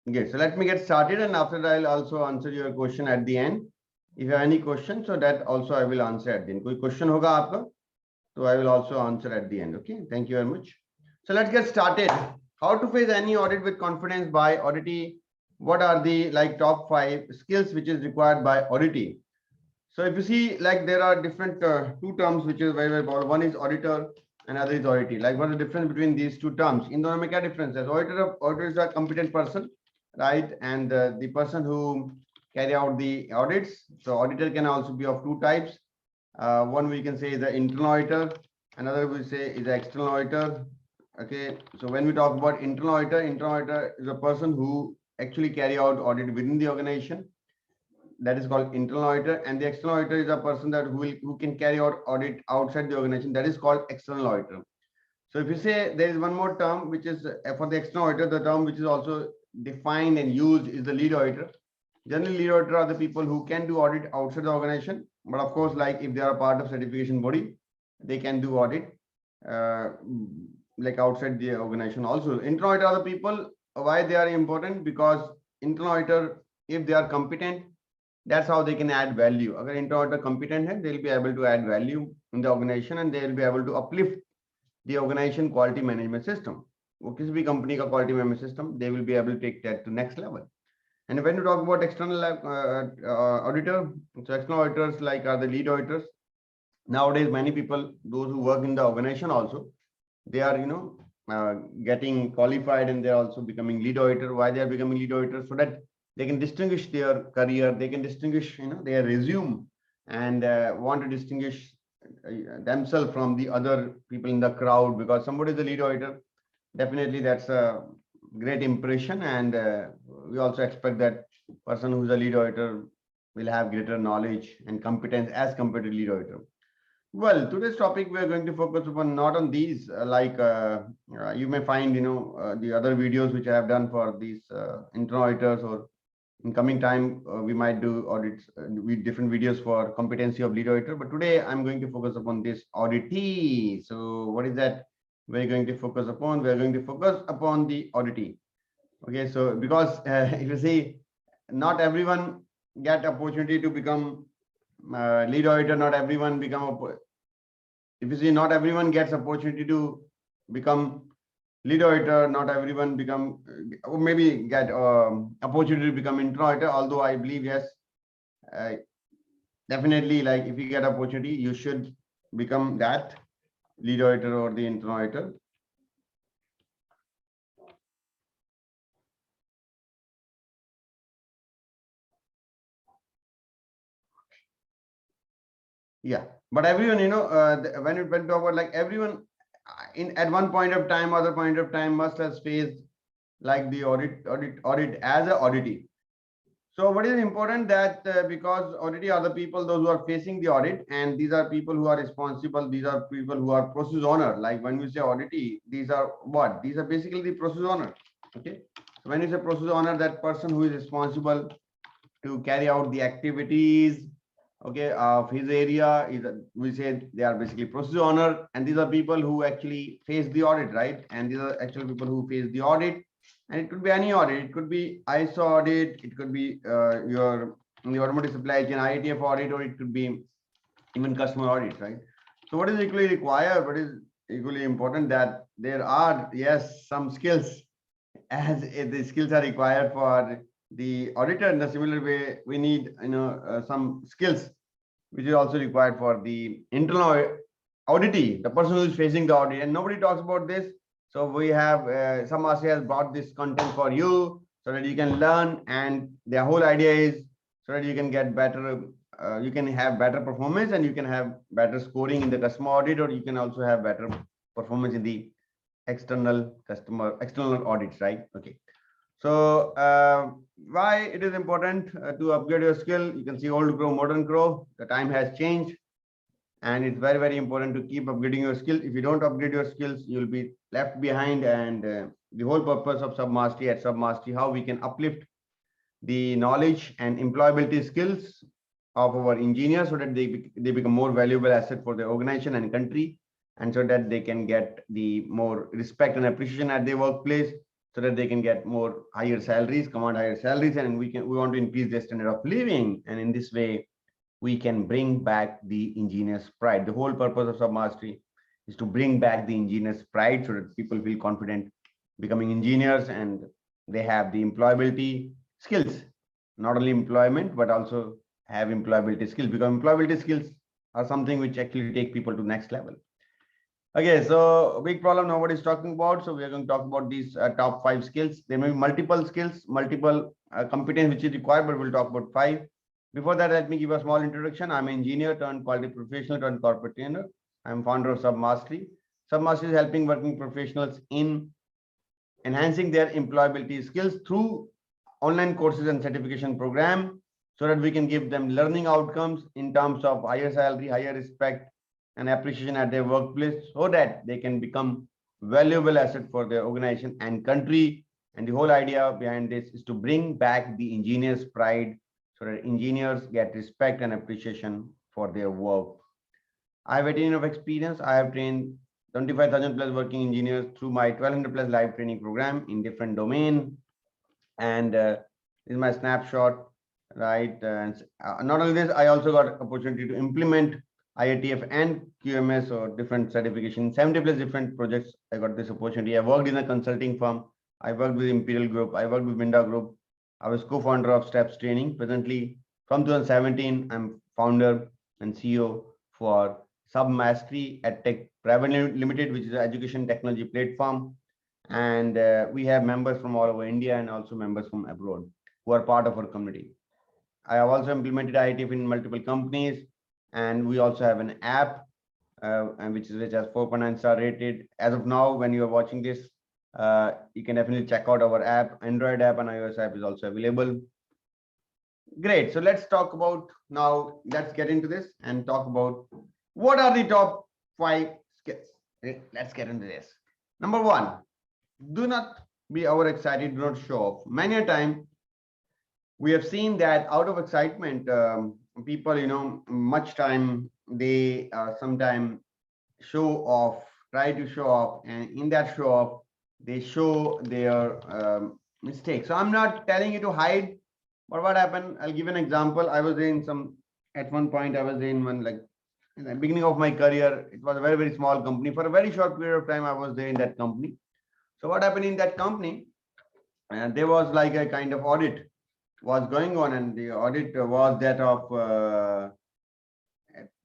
Okay, so let me get started, and after that I'll also answer your question at the end. If you have any questions, so that also I will answer at the end. कोई question होगा आपका, so I will also answer at the end. Okay, thank you very much. So let's get started. How to face any audit with confidence by Auditee? What are the top 5 skills which is required by Auditee? So if you see, there are different two terms which is very important. One is auditor, another is auditee. What is the difference between these two terms? In the क्या difference है? Auditor is a competent person, right? And the person who carry out the audits. So auditor can also be of two types. One we can say is the internal auditor, another we say is the external auditor. Okay, so when we talk about internal auditor is a person who actually carry out audit within the organization. That is called internal auditor, and the external auditor is a person that who can carry out audit outside the organization. That is called external auditor. So if you say there is one more term which is for the external auditor, the term which is also defined and used is the lead auditor. Generally, lead auditor are the people who can do audit outside the organization, but of course, if they are part of certification body, they can do audit outside the organization also. Internal auditor are the people. Why they are important? Because internal auditor, if they are competent, that's how they can add value. Agar internal auditor competent hai, they'll be able to add value in the organization, and they will be able to uplift the organization quality management system. वो किसी भी company का quality management system, they will be able to take that to next level. And when you talk about external auditor, so external auditors are the lead auditors. Nowadays, many people, those who work in the organization also, they are getting qualified, and they are also becoming lead auditor. Why they are becoming lead auditor? So that they can distinguish their career, they can distinguish their resume, and want to distinguish themselves from the other people in the crowd. Because somebody is a lead auditor, definitely that's a great impression, and we also expect that person who's a lead auditor will have greater knowledge and competence as compared to lead auditor. Well, today's topic we are going to focus upon not on these you may find the other videos which I have done for these internal auditors, or in coming time we might do audits with different videos for competency of lead auditor. But today I'm going to focus upon this auditee. So what is that we're going to focus upon? We're going to focus upon the auditee. Okay, so because if you see, not everyone get opportunity to become lead auditor, not everyone become if you see, not everyone gets opportunity to become lead auditor, not everyone become, or maybe get opportunity to become internal auditor. Although I believe, yes, definitely, if you get opportunity, you should become that lead auditor or the internal auditor. Yeah, but everyone, when you talk about everyone at one point of time, other point of time must have faced the audit as an auditee. So what is important that because auditee are the people, those who are facing the audit, and these are people who are responsible. These are people who are process owner. Like when we say auditee, these are what? These are basically the process owner. Okay, so when you say process owner, that person who is responsible to carry out the activities, okay, of his area, is we say they are basically process owner, and these are people who actually face the audit, right? And these are actual people who face the audit, and it could be any audit. It could be ISO audit, it could be your automotive supply chain IATF audit, or it could be even customer audit, right? So what is equally required, what is equally important, that there are, yes, some skills, as the skills are required for the auditor. In the similar way, we need some skills which is also required for the internal auditee, the person who is facing the audit, and nobody talks about this. So we have SubMastery has brought this content for you so that you can learn, and the whole idea is so that you can get better, you can have better performance, and you can have better scoring in the customer audit, or you can also have better performance in the external audits, right? Okay, so why it is important to upgrade your skill? You can see old crow, modern crow. The time has changed, and it's very, very important to keep upgrading your skills. If you don't upgrade your skills, you'll be left behind. And the whole purpose of SubMastery, at SubMastery, how we can uplift the knowledge and employability skills of our engineers so that they become more valuable asset for the organization and country, and so that they can get the more respect and appreciation at their workplace. so that they can get more higher salaries, command higher salaries, and we want to increase their standard of living. And in this way, we can bring back the engineer's pride. The whole purpose of SubMastery is to bring back the engineer's pride so that people feel confident becoming engineers and they have the employability skills, not only employment, but also have employability skills, because employability skills are something which actually take people to next level. Okay, so a big problem nobody's talking about. So we are going to talk about these top 5 skills. There may be multiple skills, multiple competence which is required, but we'll talk about 5. Before that, let me give a small introduction. I'm an engineer turned quality professional turned corporate trainer. I'm founder of SubMastery. SubMastery is helping working professionals in enhancing their employability skills through online courses and certification program, so that we can give them learning outcomes in terms of higher salary, higher respect, and appreciation at their workplace, so that they can become valuable asset for their organization and country. And the whole idea behind this is to bring back the engineer's pride, so that engineers get respect and appreciation for their work. I have 18 years of experience. I have trained 25,000 plus working engineers through my 1200 plus live training program in different domain. And this is my snapshot, right? And not only this, I also got opportunity to implement IATF and QMS or different certification, 70 plus different projects. I got this opportunity. I worked in a consulting firm. I worked with Imperial Group. I worked with Minda Group. I was co-founder of Steps Training. Presently, from 2017, I'm founder and CEO for SubMastery EdTech Private Limited, which is an education technology platform. And we have members from all over India and also members from abroad who are part of our community. I have also implemented IATF in multiple companies, and we also have an app which has 4.9 star rated. As of now, when you are watching this, you can definitely check out our app. Android app and iOS app is also available. Great. So let's talk about now. Let's get into this and talk about what are the top 5 skills. Let's get into this. Number 1, do not be overexcited. Do not show off. Many a time we have seen that out of excitement, people, much time they sometimes show off, try to show off, and in that show off, they show their mistakes. So I'm not telling you to hide, but what happened? I'll give an example. I was at one point, I was in one, like in the beginning of my career. It was a very, very small company. For a very short period of time, I was there in that company. So what happened in that company? There was like a kind of audit was going on, and the audit was that of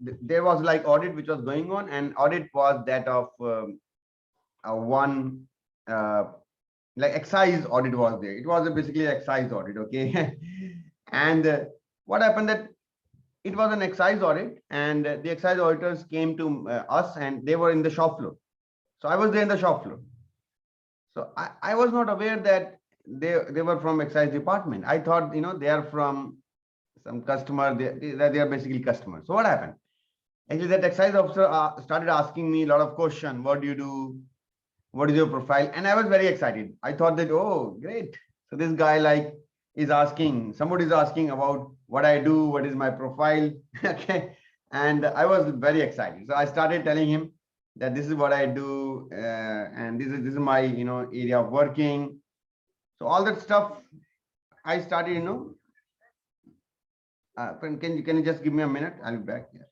there was like audit which was going on, and audit was that of one like excise audit was there. It was basically excise audit, okay. And what happened that it was an excise audit, and the excise auditors came to us, and they were in the shop floor. So I was there in the shop floor. So I was not aware that they were from excise department. I thought, they are from some customer. They are basically customers. So what happened? Actually, that excise officer started asking me a lot of questions. What do you do? What is your profile? And I was very excited. I thought that, oh, great. So this guy is asking, somebody is asking about what I do, what is my profile. Okay. And I was very excited. So I started telling him that this is what I do, and this is my area of working. So all that stuff I started, can you just give me a minute? I'll be back here.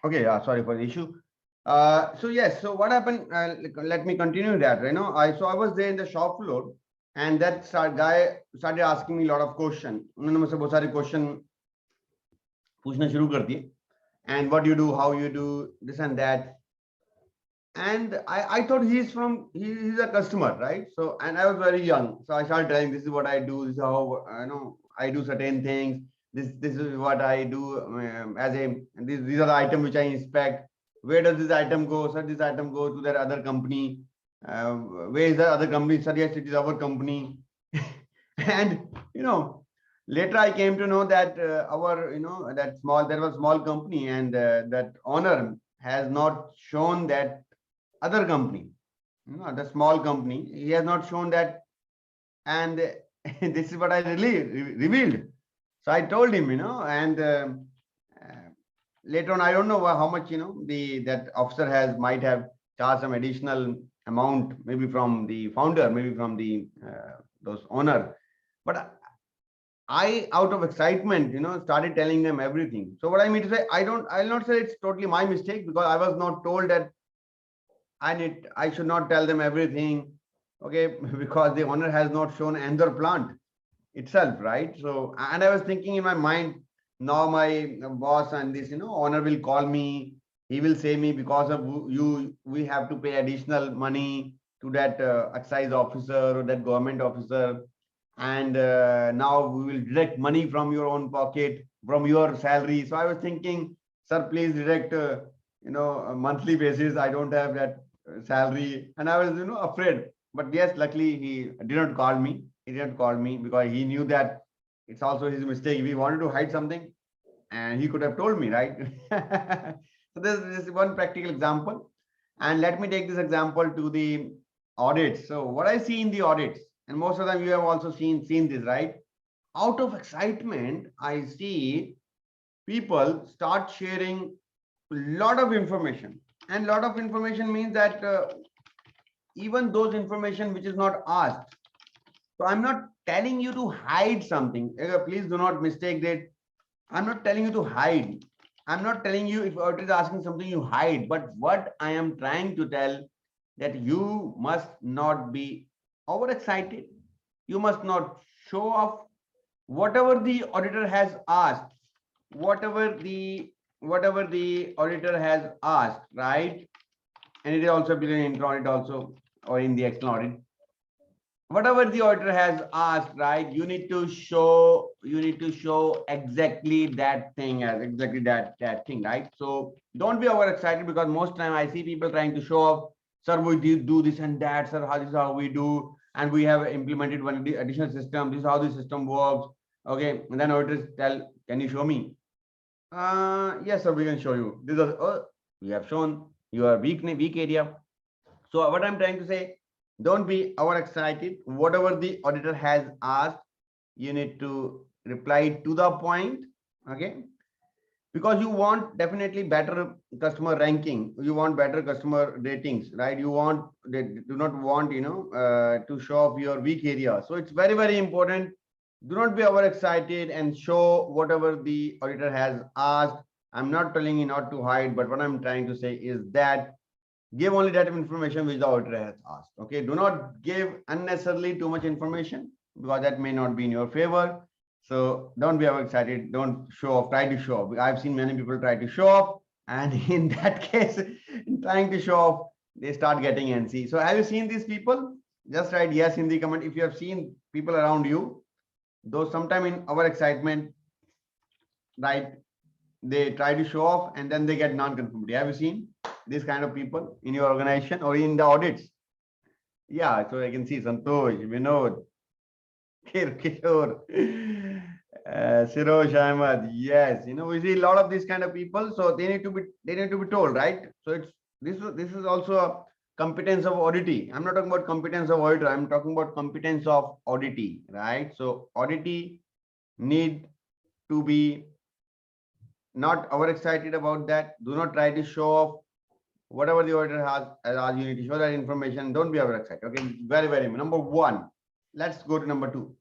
Okay, sorry for the issue. So yes, so what happened? Let me continue that. I was there in the shop floor, and that guy started asking me a lot of questions. उन्होंने मुझसे बहुत सारे question पूछना शुरू कर दिए, and what you do, how you do this and that. And I thought he's a customer, right? So, and I was very young, so I started telling, this is what I do, this is how I do certain things. This is what I do, as a these are the items which I inspect. Where does this item go? Sir, this item go to that other company. Where is the other company? Sir, yes, it is our company. And later I came to know that our there was small company, and that owner has not shown that other company, the small company, he has not shown that. And this is what I really revealed. So I told him, and later on, I don't know how much, that officer might have charged some additional amount, maybe from the founder, maybe from the those owner. But I, out of excitement, started telling them everything. So what I mean to say, I'll not say it's totally my mistake, because I was not told that I should not tell them everything, okay, because the owner has not shown another plant itself, right? So, and I was thinking in my mind, now my boss and this, owner will call me. He will say me, because of you, we have to pay additional money to that excise officer or that government officer. And now we will deduct money from your own pocket, from your salary. So I was thinking, sir, please deduct, a monthly basis. I don't have that salary. And I was, afraid. But yes, luckily he did not call me. He didn't call me, because he knew that it's also his mistake. If he wanted to hide something, and he could have told me, right? So this is one practical example. And let me take this example to the audits. So what I see in the audits, and most of them you have also seen this, right? Out of excitement, I see people start sharing a lot of information. And lot of information means that even those information which is not asked. So I'm not telling you to hide something. Please do not mistake that. I'm not telling you to hide. I'm not telling you, if auditor is asking something, you hide. But what I am trying to tell, that you must not be overexcited. You must not show off. Whatever the auditor has asked, whatever the auditor has asked, right? And it is also being in intro audit also, or in the external audit. Whatever the auditor has asked, right? You need to show exactly that thing, as exactly that thing, right? So don't be overexcited, because most time I see people trying to show off, sir, we do this and that, sir, this is how we do, and we have implemented one additional system. This is how the system works. Okay, and then auditors tell, can you show me? Yes, sir, we can show you. This is we have shown your weak area. So what I'm trying to say, don't be overexcited. Whatever the auditor has asked, you need to reply to the point, okay? Because you want definitely better customer ranking, you want better customer ratings, right? They do not want, to show off your weak area. So it's very, very important. Do not be overexcited and show whatever the auditor has asked. I'm not telling you not to hide, but what I'm trying to say is that give only that information which the auditor has asked. Okay, do not give unnecessarily too much information, because that may not be in your favor. So don't be overexcited. Don't show off. Try to show off. I've seen many people try to show off, and in that case, in trying to show off, they start getting NC. So have you seen these people? Just write yes in the comment if you have seen people around you. Though sometime in our excitement, right, they try to show off and then they get non-conformity. Have you seen this kind of people in your organization or in the audits? Yeah, so I can see Santosh, Vinod, Kishore, Sirosh Ahmed. Yes, we see a lot of these kind of people. So they need to be told, right? So it's this is also a competence of auditee. I'm not talking about competence of auditor. I'm talking about competence of auditee, right? So auditee need to be not overexcited about that. Do not try to show off. Whatever the auditor has, you need to show that information. Don't be overexcited. Okay, very, very number one. Let's go to number two.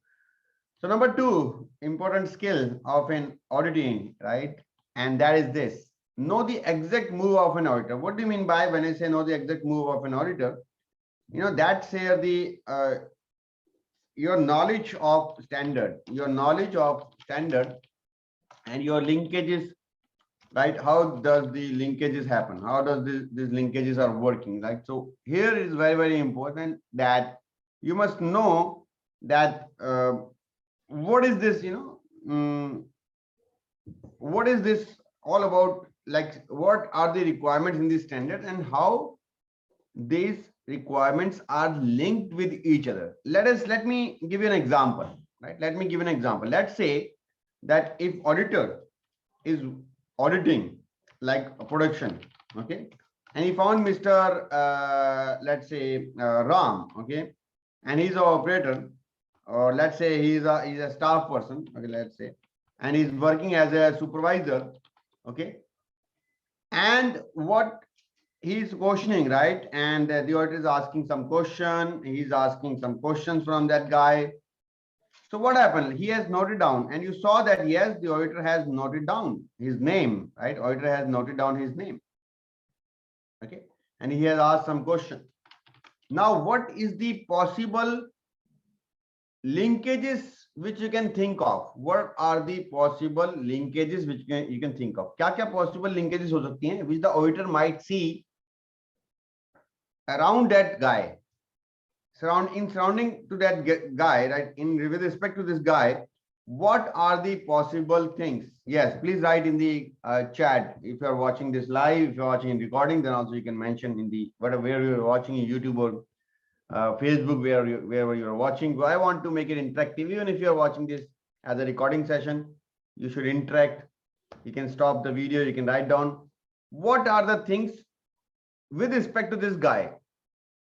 So number two, important skill of an auditing, right? And that is this: know the exact move of an auditor. What do you mean by when I say know the exact move of an auditor? That's here the your knowledge of standard, and your linkages right? How does the linkages happen? How does these linkages are working, right? So here is very, very important that you must know that what is this, what is this all about? Like, what are the requirements in the standard and how these requirements are linked with each other? Let me give you an example, right? Let me give an example. Let's say that if auditor is auditing like a production, okay, and he found Mr. Let's say Ram, okay, and he's an operator, or let's say he's a staff person, okay, let's say, and he's working as a supervisor, okay, and what he's questioning, right? And the auditor is asking some question. He's asking some questions from that guy. So what happened? He has noted down, and you saw that yes, the auditor has noted down his name, right? Auditor has noted down his name, okay, and he has asked some question. Now, what is the possible linkages which you can think of? What are the possible linkages which you can think of? क्या क्या possible linkages हो सकती हैं which the auditor might see around that guy, surrounding to that guy, right? In with respect to this guy, what are the possible things? Yes, please write in the chat if you are watching this live. If you're watching in recording, then also you can mention in the whatever where you're watching in YouTube or Facebook, wherever you're watching. I want to make it interactive. Even if you're watching this as a recording session, you should interact. You can stop the video. You can write down what are the things with respect to this guy.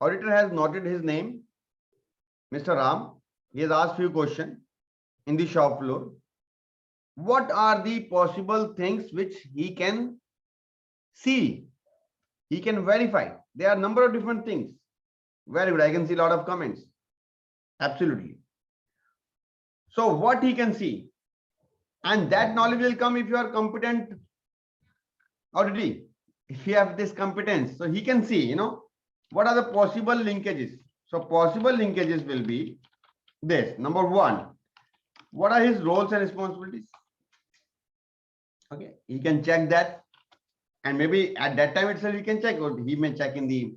Auditor has noted his name, Mr. Ram. He has asked few questions in the shop floor. What are the possible things which he can see? He can verify. There are a number of different things. Very good. I can see a lot of comments. Absolutely. So what he can see, and that knowledge will come if you are competent auditee. If you have this competence, so he can see, what are the possible linkages. So possible linkages will be this. Number one, what are his roles and responsibilities? Okay, he can check that, and maybe at that time itself he can check, or he may check in the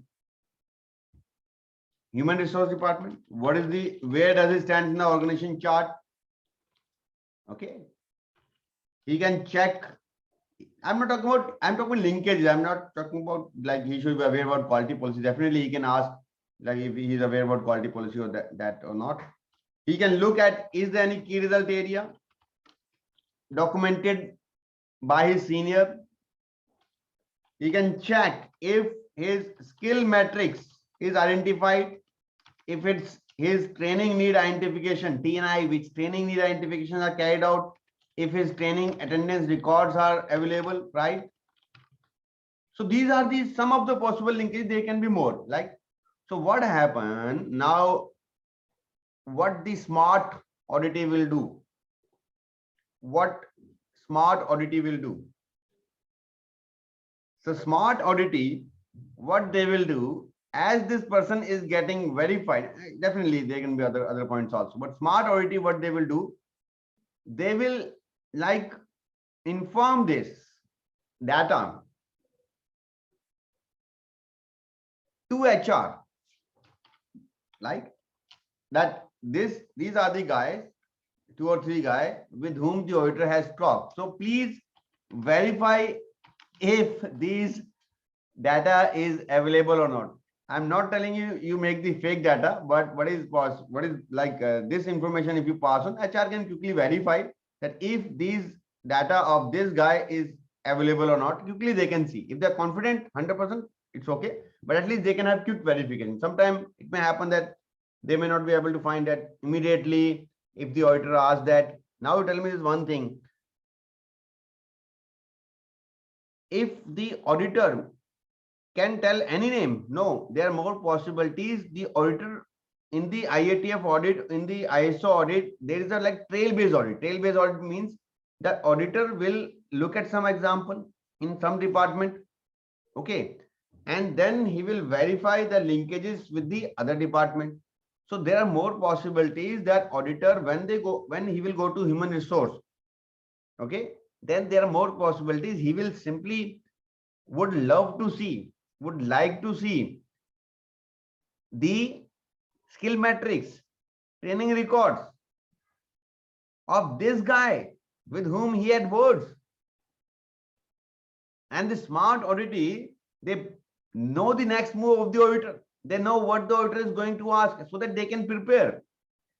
human resource department. What is the, where does it stand in the organization chart? Okay, he can check. I'm not talking about, I'm talking about linkages. I'm not talking about like he should be aware about quality policy. Definitely he can ask like if he is aware about quality policy or that or not. He can look at, is there any key result area documented by his senior? He can check if his skill matrix is identified, if it's his training need identification, TNI, which training need identifications are carried out, if his training attendance records are available, right? So these are the some of the possible linkages. There can be more. Like, so what happened now? What the smart auditee will do? What smart auditee will do? So smart auditee, what they will do, as this person is getting verified, definitely there can be other points also, but smart auditee, what they will do, they will like inform this data to HR, like that these are the guys, 2 or 3 guys with whom the auditor has talked. So please verify if these data is available or not. I'm not telling you make the fake data, but what is like this information, if you pass on, HR can quickly verify that if these data of this guy is available or not. Quickly they can see. If they're confident 100%, it's okay, but at least they can have quick verification. Sometimes it may happen that they may not be able to find that immediately if the auditor asks that. Now tell me this one thing. If the auditor can tell any name, no, there are more possibilities. The auditor in the IATF audit, in the ISO audit, there is a like trail-based audit. Trail-based audit means the auditor will look at some example in some department, okay, and then he will verify the linkages with the other department. So there are more possibilities that auditor, when he will go to human resource, okay, then there are more possibilities. He will simply would love to see, would like to see the skill matrix, training records of this guy with whom he had words. And the smart auditee, they know the next move of the auditor. They know what the auditor is going to ask so that they can prepare.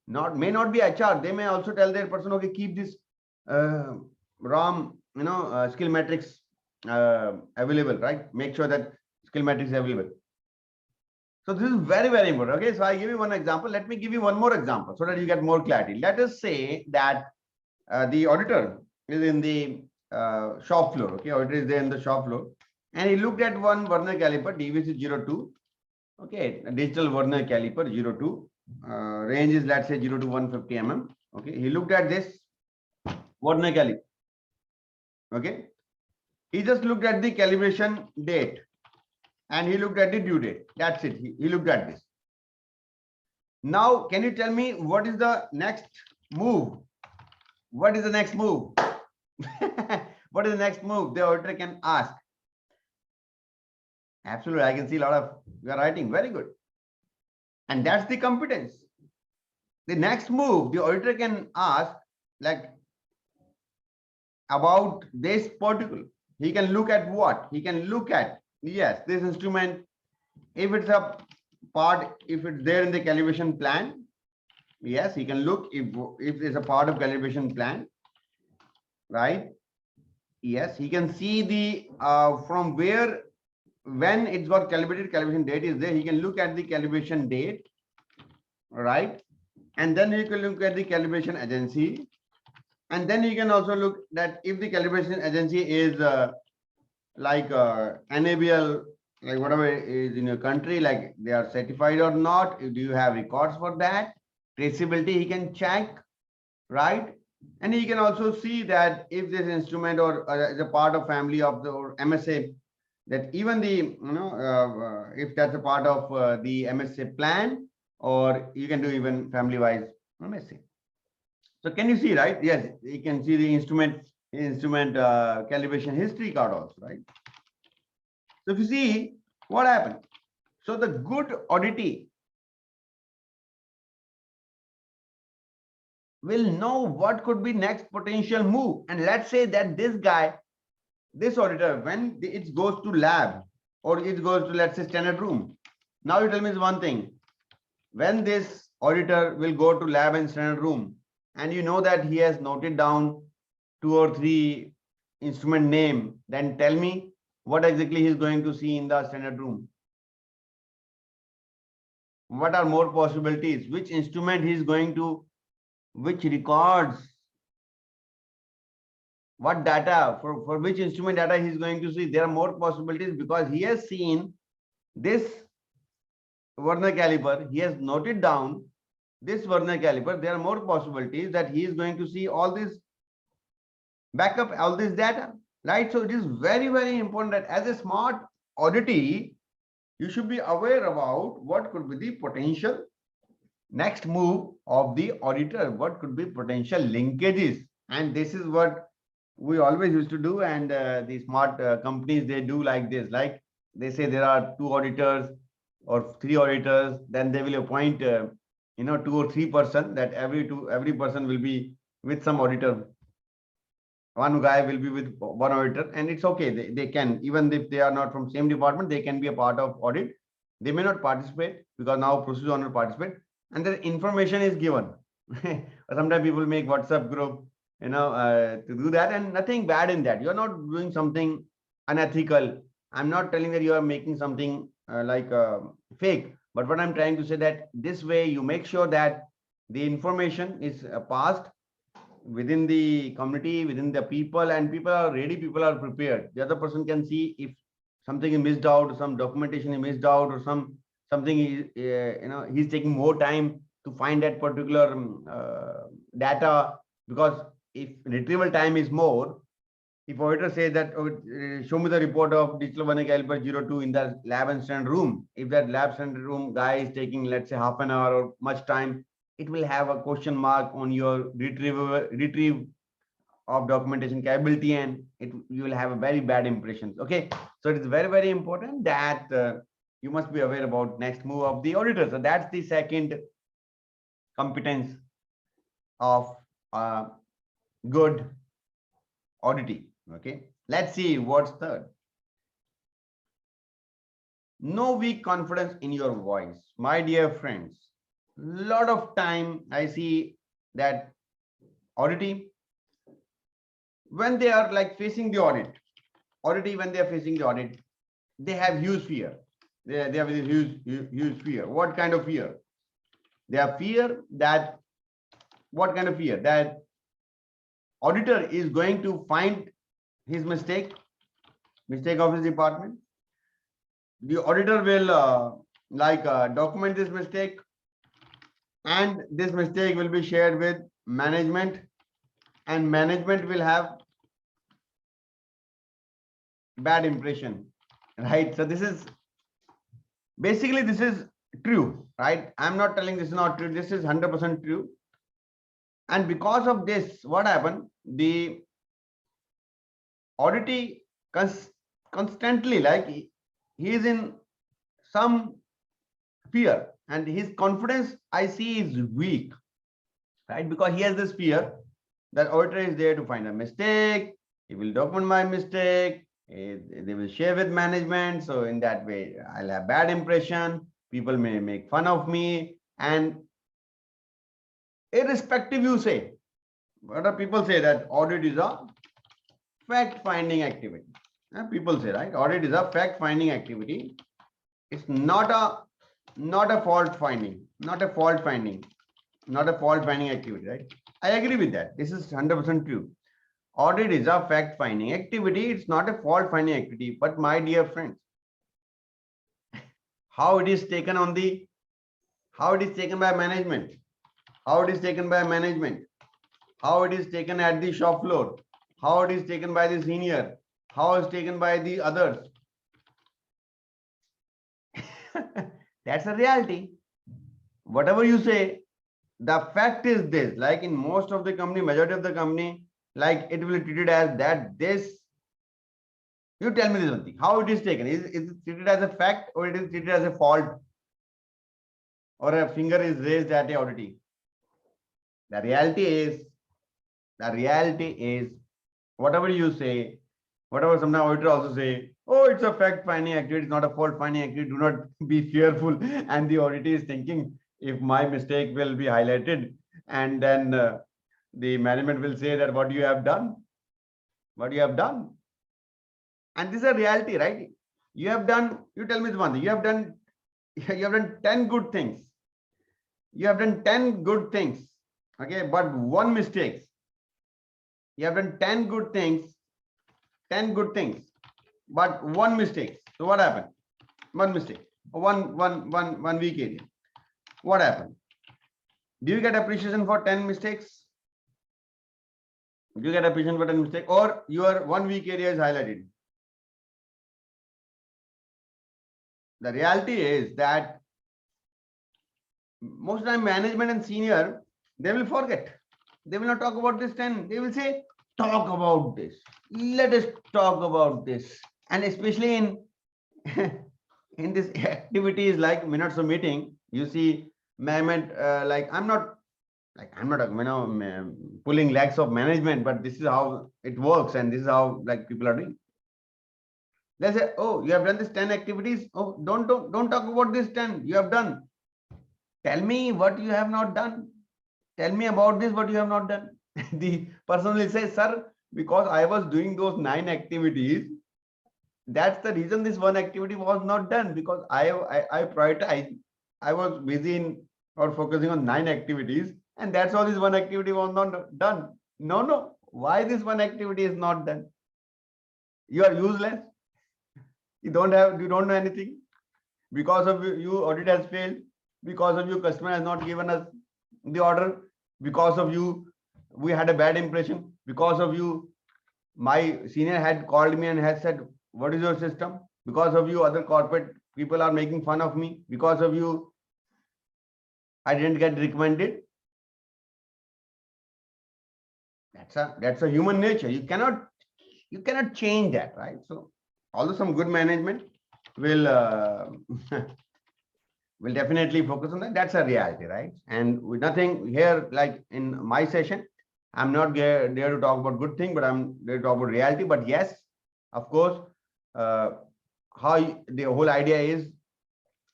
May not be HR. They may also tell their person, okay, keep this ROM, skill matrix available, right? Make sure that skill matrix is available. So this is very, very important. Okay, so I give you one example. Let me give you one more example so that you get more clarity. Let us say that the auditor is in the shop floor. Okay, auditor is there in the shop floor, and he looked at one Vernier caliper DVC02. Okay, digital Vernier caliper 02. Range is, let's say, 0 to 150 mm. Okay, he looked at this Vernier caliper. Okay, he just looked at the calibration date and he looked at the due date. That's it. He looked at this. Now, can you tell me what is the next move? What is the next move? What is the next move the auditor can ask? Absolutely. I can see a lot of you are writing. Very good. And that's the competence. The next move the auditor can ask, like, about this particular. He can look at what? He can look at, yes, this instrument, if it's a part, if it's there in the calibration plan, yes, he can look if it's a part of calibration plan, right? Yes, he can see the from where, when it's got calibrated, calibration date is there. He can look at the calibration date, right? And then you can look at the calibration agency. And then you can also look that if the calibration agency is like NABL, like whatever is in your country, like they are certified or not. Do you have records for that? Traceability, he can check, right? And he can also see that if this instrument or is a part of family of the or MSA, that even the, if that's a part of the MSA plan, or you can do even family-wise MSA. So can you see, right? Yes, you can see the instrument calibration history card also, right? So if you see what happened, so the good auditee will know what could be next potential move. And let's say that this guy, this auditor, when it goes to lab or it goes to, let's say, standard room. Now you tell me one thing. When this auditor will go to lab and standard room, and you know that he has noted down 2 or 3 instrument name, then tell me what exactly he is going to see in the standard room. What are more possibilities? Which instrument he is going to, which records, what data, for which instrument data he is going to see. There are more possibilities because he has seen this Vernier caliper, he has noted down this Vernier caliper. There are more possibilities that he is going to see all this backup, all this data, right? So it is very, very important that as a smart auditee, you should be aware about what could be the potential next move of the auditor, what could be potential linkages. And this is what we always used to do. And the smart companies, they do like this, like they say there are 2 auditors or 3 auditors, then they will appoint 2 or 3 person, that every person will be with some auditor. One guy will be with one auditor, and it's okay. They can, even if they are not from same department, they can be a part of audit. They may not participate because now process owner participate, and the information is given. Sometimes people make WhatsApp group, to do that, and nothing bad in that. You're not doing something unethical. I'm not telling that you are making something fake, but what I'm trying to say that this way you make sure that the information is passed within the community, within the people, and people are ready, people are prepared. The other person can see if something is missed out, some documentation is missed out, or something is, he's taking more time to find that particular data, because if retrieval time is more, if auditor says that, show me the report of digital Vernier caliper 02 in the lab and standard room, if that lab standard room guy is taking, let's say, half an hour or much time, it will have a question mark on your retrieve of documentation capability, and you will have a very bad impressions. Okay, so it is very, very important that you must be aware about next move of the auditor. So that's the second competence of good auditee. Okay, let's see what's third. No weak confidence in your voice. My dear friends, lot of time I see that auditee, when they are like facing the auditee, when they are facing the audit, they have huge fear. They have this huge fear. What kind of fear? They have fear that, what kind of fear? That auditor is going to find his mistake of his department. The auditor will document this mistake, and this mistake will be shared with management, and management will have bad impression, right? So this is basically, this is true, right? I'm not telling this is not true. This is 100% true. And because of this, what happened? The auditee constantly, like, he is in some fear, and his confidence I see is weak, right? Because he has this fear that auditor is there to find a mistake, he will document my mistake, they will share with management, so in that way I'll have bad impression, people may make fun of me. And irrespective, you say, what are people say? That audit is a fact finding activity. People say, right, audit is a fact finding activity. It's not a fault finding, not a fault finding activity, right? I agree with that. This is 100% true. Audit is a fact finding activity. It's not a fault finding activity. But my dear friends, how it is taken by management, how it is taken at the shop floor, how it is taken by the senior, how it is taken by the others. That's a reality. Whatever you say, the fact is this, like in most of the company, majority of the company, like it will be treated as that this, you tell me this one thing, how it is taken. Is it treated as a fact, or it is treated as a fault, or a finger is raised at a auditee? The reality is, whatever you say, whatever sometimes auditor also say, oh, it's a fact finding activity, it's not a fault finding activity, do not be fearful. And the auditee is thinking, if my mistake will be highlighted, and then the management will say that what you have done. And this is a reality, right? You have done, you tell me this one thing, you have done 10 good things. You have done 10 good things. Okay, but one mistake. You have done 10 good things, but one mistake. So what happened? One mistake, one weak area. What happened? Do you get appreciation for 10 mistakes? Do you get appreciation for 10 mistakes, or your one weak area is highlighted? The reality is that most of the time management and senior, they will forget. They will not talk about this 10. They will say, talk about this. Let us talk about this. And especially in in this activities like minutes of meeting, you see management, I'm not pulling legs of management, but this is how it works, and this is how like people are doing. They say, oh, you have done this 10 activities. Oh, don't talk about this 10 you have done. Tell me what you have not done. Tell me about this, what you have not done. The person will say, sir, because I was doing those 9 activities, that's the reason this one activity was not done, because I prioritized. I was busy in or focusing on 9 activities, and that's why this one activity was not done. No. Why this one activity is not done? You are useless. You don't know anything. Because of you, audit has failed. Because of you, customer has not given us the order. Because of you, we had a bad impression. Because of you, my senior had called me and has said, what is your system? Because of you, other corporate people are making fun of me. Because of you, I didn't get recommended. That's a human nature. You cannot change that, right? So although some good management will will definitely focus on that. That's a reality, right? And with nothing here, like in my session, I'm not there to talk about good thing, but I'm there to talk about reality. But yes, of course, uh, the whole idea is,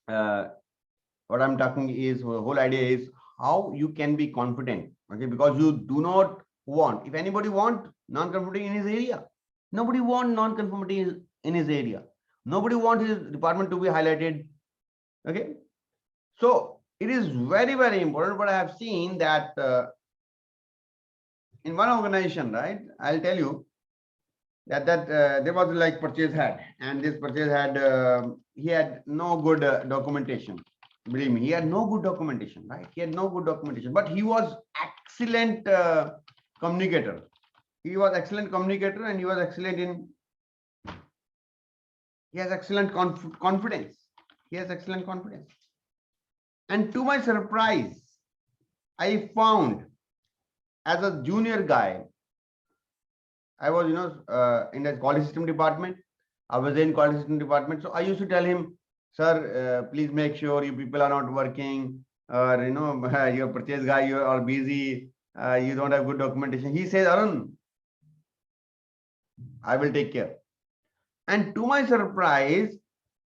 uh, what I'm talking is, the whole idea is how you can be confident, okay? Because you do not want, if anybody want non-conformity in his area, nobody want non-conformity in his area. Nobody want his department to be highlighted, okay? So it is very, very important. But I have seen that in one organization, right? I'll tell you that there was like purchase head, and this purchase head, he had no good documentation. Believe me, he had no good documentation, right? He had no good documentation, but he was excellent communicator. He was excellent communicator, and he was excellent in. He has excellent confidence. He has excellent confidence. And to my surprise, I found as a junior guy, I was, in the quality system department. I was in quality system department. So I used to tell him, sir, please make sure you people are not working, or, your purchase guy, you are busy, you don't have good documentation. He says, Arun, I will take care. And to my surprise,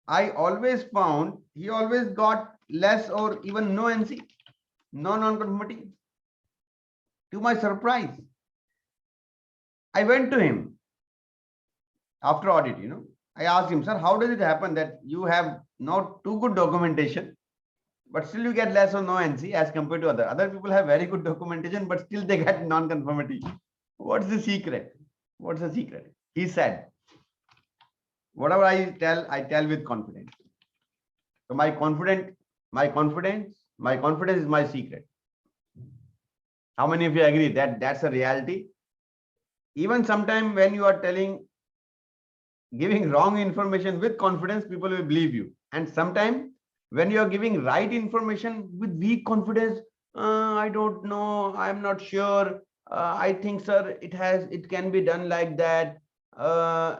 I always found he always got less or even no NC, no non-conformity. To my surprise, I went to him after audit, I asked him, sir, how does it happen that you have not too good documentation, but still you get less or no NC as compared to other people have very good documentation, but still they get non-conformity. What's the secret? What's the secret? He said, whatever I tell with confidence. So my confidence is my secret. How many of you agree that that's a reality? Even sometime when you are giving wrong information with confidence, people will believe you. And sometimes when you are giving right information with weak confidence, I don't know, I'm not sure, I think, sir, it can be done like that.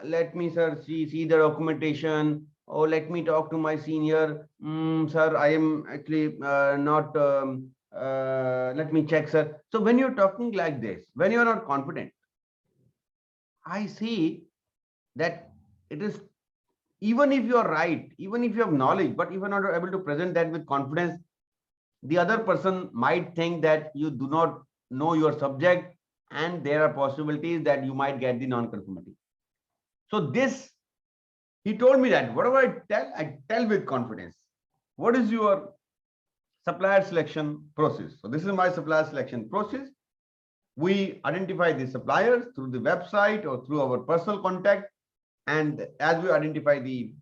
Let me, sir, see the documentation, or let me talk to my senior. Sir, I am actually not, let me check, sir. So when you're talking like this, when you're not confident, I see that it is, even if you're right, even if you have knowledge, but if you're not able to present that with confidence, the other person might think that you do not know your subject, and there are possibilities that you might get the non-conformity. So this, he told me that whatever I tell with confidence. What is your supplier selection process? So this is my supplier selection process. We identify the suppliers through the website or through our personal contact. And as we identify the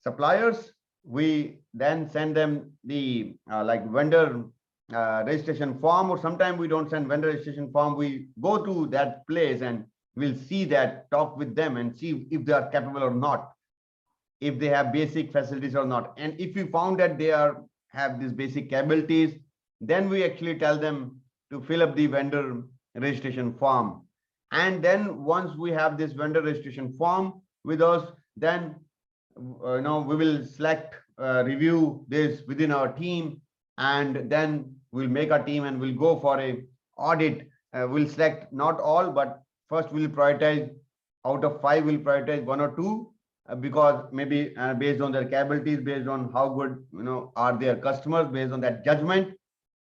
suppliers, we then send them the like vendor registration form, or sometimes we don't send vendor registration form. We go to that place and we'll see that, talk with them and see if they are capable or not, if they have basic facilities or not. And if we found that they have these basic capabilities, then we actually tell them to fill up the vendor registration form. And then once we have this vendor registration form with us, then we will select, review this within our team, and then we'll make our team and we'll go for a audit. We'll select not all, but first we'll prioritize out of 5, we'll prioritize 1 or 2, because maybe based on their capabilities, based on how good are their customers, based on that judgment,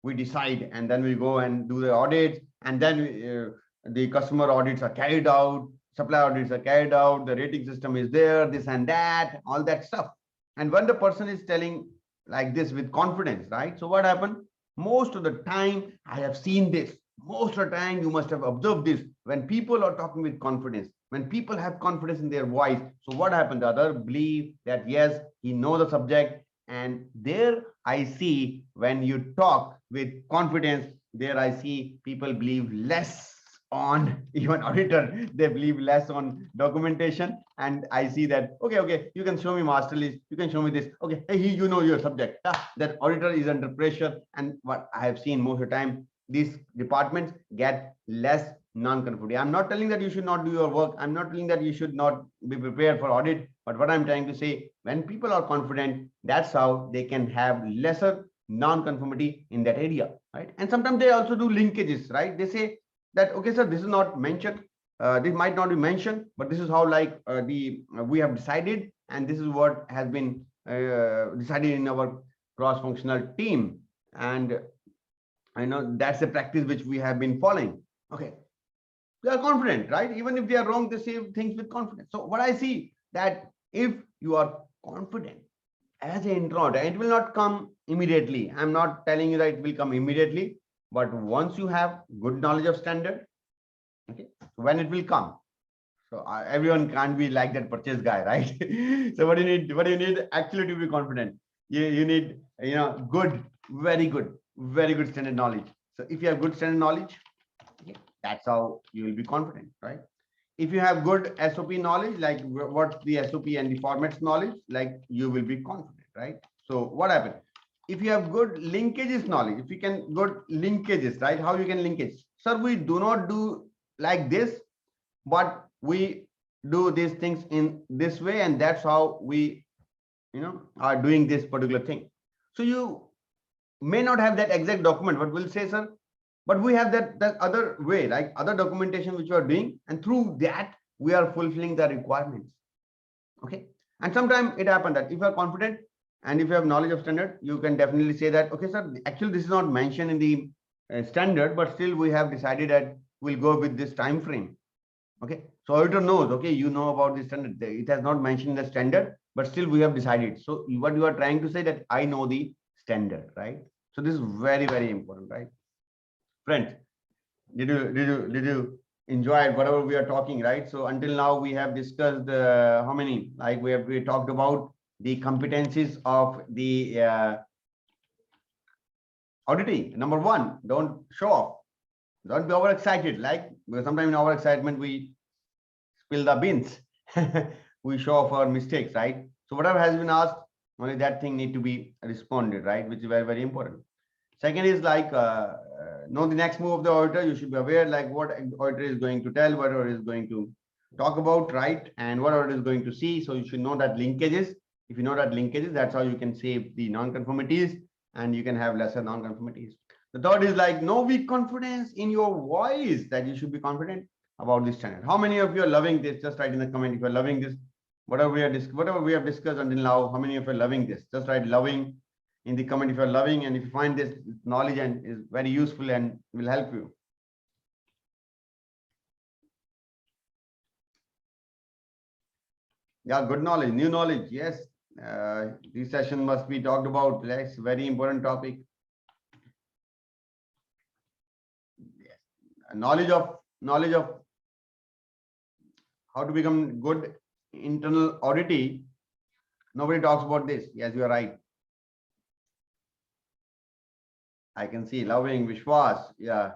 we decide, and then we go and do the audits, and then the customer audits are carried out, supply audits are carried out, the rating system is there, this and that, all that stuff. And when the person is telling like this with confidence, right? So what happened? Most of the time, I have seen this. Most of the time, you must have observed this. When people are talking with confidence, when people have confidence in their voice, so what happened? The other believe that yes, he knows the subject. And there I see, when you talk with confidence, there I see people believe less on even auditor, they believe less on documentation. And I see that, okay, you can show me master list, you can show me this, okay, hey, you know your subject, that auditor is under pressure. And what I have seen most of the time, these departments get less non-conformity. I'm not telling that you should not do your work. I'm not telling that you should not be prepared for audit. But what I'm trying to say, when people are confident, that's how they can have lesser non-conformity in that area, right? And sometimes they also do linkages, right? They say that, okay, sir, this is not mentioned. This might not be mentioned, but this is how we have decided, and this is what has been decided in our cross-functional team. And I know that's a practice which we have been following. Okay, they are confident, right? Even if they are wrong, they say things with confidence. So what I see that if you are confident as an introvert, and it will not come immediately. I'm not telling you that it will come immediately, but once you have good knowledge of standard, okay, when it will come. So everyone can't be like that purchase guy, right? So what do you need actually to be confident? You need, good, very good, very good standard knowledge. So if you have good standard knowledge, okay, that's how you will be confident, right? If you have good SOP knowledge, like what the SOP and the formats knowledge, like you will be confident, right? So what happens? If you have good linkages knowledge, if you can good linkages, right? How you can linkage? Sir, we do not do like this, but we do these things in this way, and that's how we, are doing this particular thing. So you may not have that exact document, but we'll say, sir, but we have that other way, like other documentation which we are doing, and through that we are fulfilling the requirements. Okay, and sometimes it happens that if you are confident and if you have knowledge of standard, you can definitely say that, okay, sir, actually this is not mentioned in the standard, but still we have decided that we'll go with this time frame. Okay, so auditor knows, okay, you know about the standard, it has not mentioned the standard, but still we have decided. So what you are trying to say that I know the standard, right? So this is very, very important, right? Friends, did you enjoy whatever we are talking, right? So until now we have discussed how many, like we talked about the competencies of the auditee. Number one, don't show off, don't be overexcited. Like sometimes in our excitement we spill the beans. We show off our mistakes, right? So whatever has been asked, only that thing need to be responded, right? Which is very, very important. Second is like know the next move of the auditor. You should be aware like what auditor is going to tell, what auditor is going to talk about, right? And what auditor is going to see. So you should know that linkages. If you know that linkages, that's how you can save the non-conformities and you can have lesser non-conformities. The third is like no weak confidence in your voice, that you should be confident about this standard. How many of you are loving this? Just write in the comment if you're loving this. Whatever we have discussed until now, how many of you are loving this? Just write loving in the comment if you're loving, and if you find this knowledge and is very useful and will help you. Yeah, good knowledge, new knowledge. Yes, this session must be talked about. That's very important topic. Yes. Knowledge of how to become good internal auditee. Nobody talks about this. Yes, you are right. I can see loving, Vishwas. Yeah.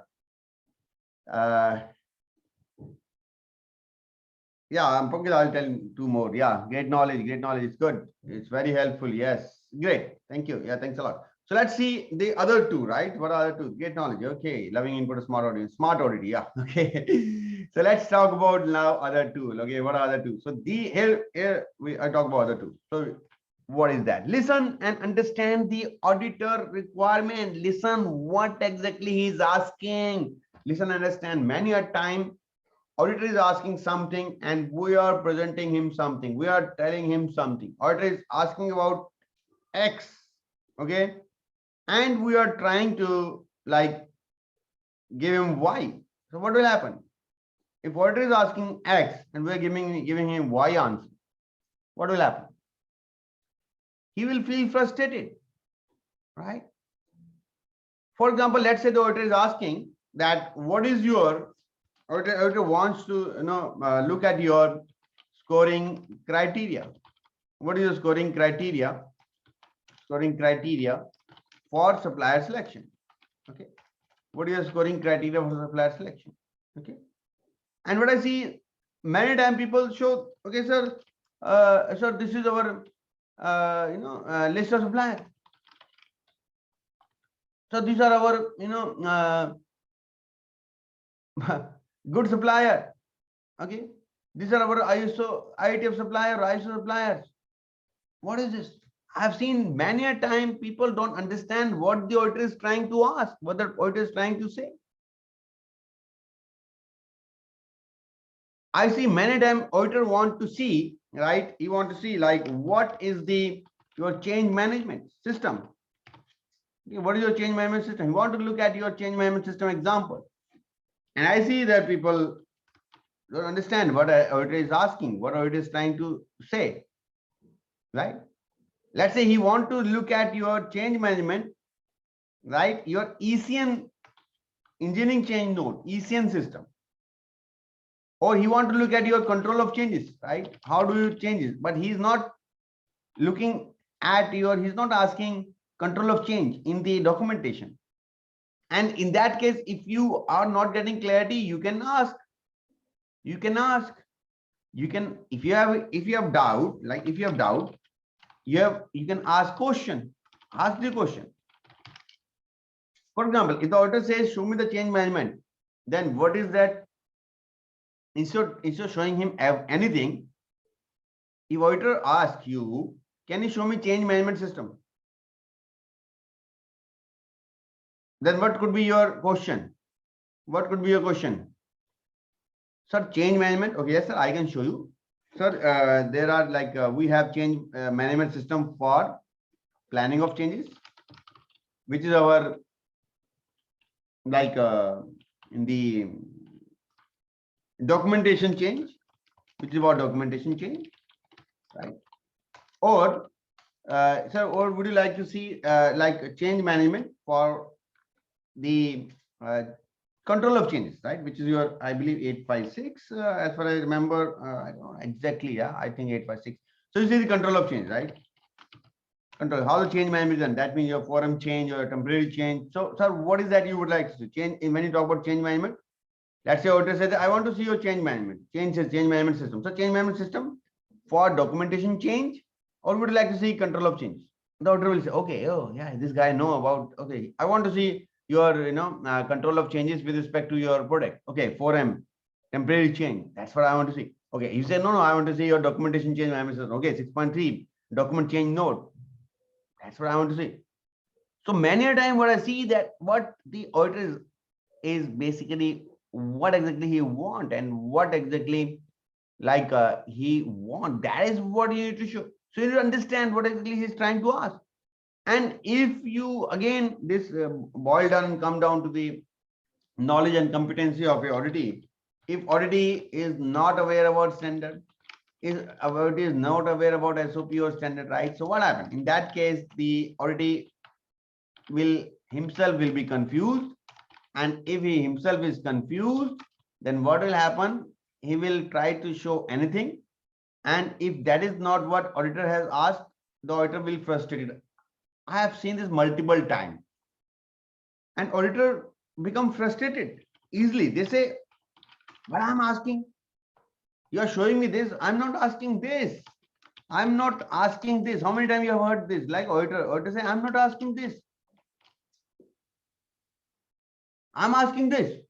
Yeah, Pankaj, I'll tell two more. Yeah, great knowledge. It's good. It's very helpful. Yes, great. Thank you. Yeah, thanks a lot. So let's see the other two, right? What are the two? Great knowledge. Okay, loving input, smart audience, smart audit. Yeah. Okay. So let's talk about now other two. Okay, what are other two? So here I talk about other two. So what is that? Listen and understand the auditor requirement. Listen what exactly he's asking. Listen, understand. Many a time auditor is asking something and we are presenting him something, we are telling him something. Auditor is asking about X, okay, and we are trying to like give him Y. So what will happen if auditor is asking X and we are giving him Y answer? What will happen? He will feel frustrated, right? For example, let's say the auditor is asking that what is your auditor wants to look at your scoring criteria. What is your scoring criteria? Scoring criteria for supplier selection. Okay. What is your scoring criteria for supplier selection? Okay. And what I see many times people show, okay, sir, so this is our list of suppliers. So these are our Good supplier. Okay. These are our ISO, IETF supplier, ISO suppliers. What is this? I've seen many a time people don't understand what the auditor is trying to ask, what the auditor is trying to say. I see many times auditor want to see, right? You want to see like what is the your change management system. What is your change management system? You want to look at your change management system example. And I see that people don't understand what auditor is asking, what auditor is trying to say, right? Let's say he want to look at your change management, right? Your ECN engineering change node, ECN system. Or he want to look at your control of changes, right? How do you change it? But he's not looking at your, he's not asking control of change in the documentation. And in that case, if you are not getting clarity, you can ask. You can ask. You can, if you have doubt, like if you have doubt, you can ask question. Ask the question. For example, if the auditor says, show me the change management, then what is that? Instead of showing him anything, if auditor asks you, can you show me change management system? Then what could be your question? What could be your question? Sir, change management. Okay, yes, sir, I can show you. Sir, there are like, we have change management system for planning of changes, which is our, like in the documentation change, which is about documentation change, right? Or, sir, or would you like to see like change management for the control of changes, right? Which is your, I believe, 856, as far as I remember, I don't know exactly, yeah, I think 856. So you see the control of change, right? Control, how the change management is done. That means your forum change or temporary change. So, sir, what is that you would like to change when you talk about change management? Let's say auditor says, I want to see your change management, change management system. So change management system for documentation change, or would you like to see control of change? The auditor will say, okay, oh yeah, this guy know about, okay, I want to see your control of changes with respect to your product. Okay, 4M temporary change, that's what I want to see. Okay, you say no, I want to see your documentation change management system. Okay, 6.3 document change node, that's what I want to see. So many a time what I see that what the auditor is basically what exactly he want and what exactly like he want, that is what you need to show. So you understand what exactly he's trying to ask. And if you again this boil down and come down to the knowledge and competency of your auditee, if auditee is not aware about standard, is not aware about SOP or standard, right? So what happens in that case? The auditee will himself will be confused, and if he himself is confused, then what will happen? He will try to show anything, and if that is not what auditor has asked, the auditor will frustrate it. I have seen this multiple times, and auditor become frustrated easily. They say, but I'm asking, you are showing me this, I'm not asking this, I'm not asking this. How many times you have heard this? Like auditor say, I'm not asking this, I'm asking this.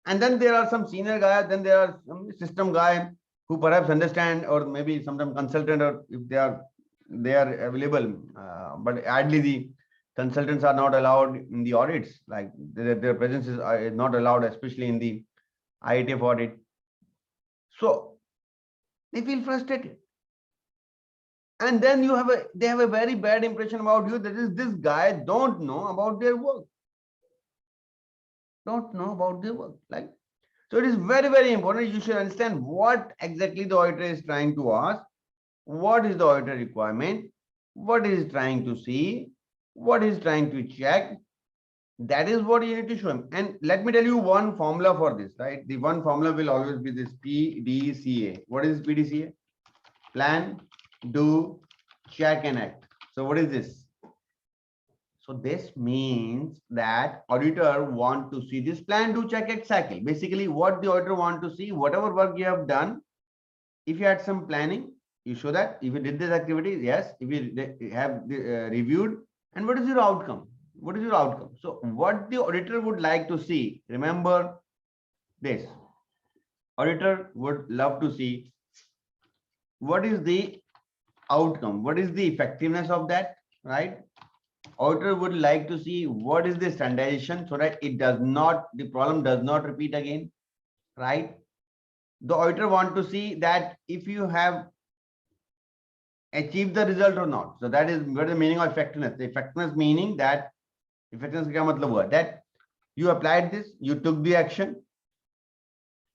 And then there are some senior guys, then there are some system guy who perhaps understand, or maybe sometimes consultant, or if they are available, but ideally the consultants are not allowed in the audits, like their presence is not allowed, especially in the IETF audit. So they feel frustrated, and then they have a very bad impression about you, that is, this guy don't know about their work, like. So it is very, very important. You should understand what exactly the auditor is trying to ask, what is the auditor requirement, what is trying to see, what is trying to check. That is what you need to show him. And let me tell you one formula for this, right? The one formula will always be this PDCA. What is PDCA? Plan, do, check, and act. So what is this? So this means that auditor want to see this plan, do, check, act cycle. Basically, what the auditor want to see, whatever work you have done, if you had some planning, you show that. If you did this activity, yes. If you have reviewed, and what is your outcome? What is your outcome? So what the auditor would like to see, remember this, auditor would love to see what is the outcome, what is the effectiveness of that, right? Auditor would like to see what is the standardization so that it does not, the problem does not repeat again, right? The auditor want to see that if you have achieved the result or not. So that is what the meaning of effectiveness. The effectiveness meaning that effectiveness का मतलब हुआ that you applied this, you took the action,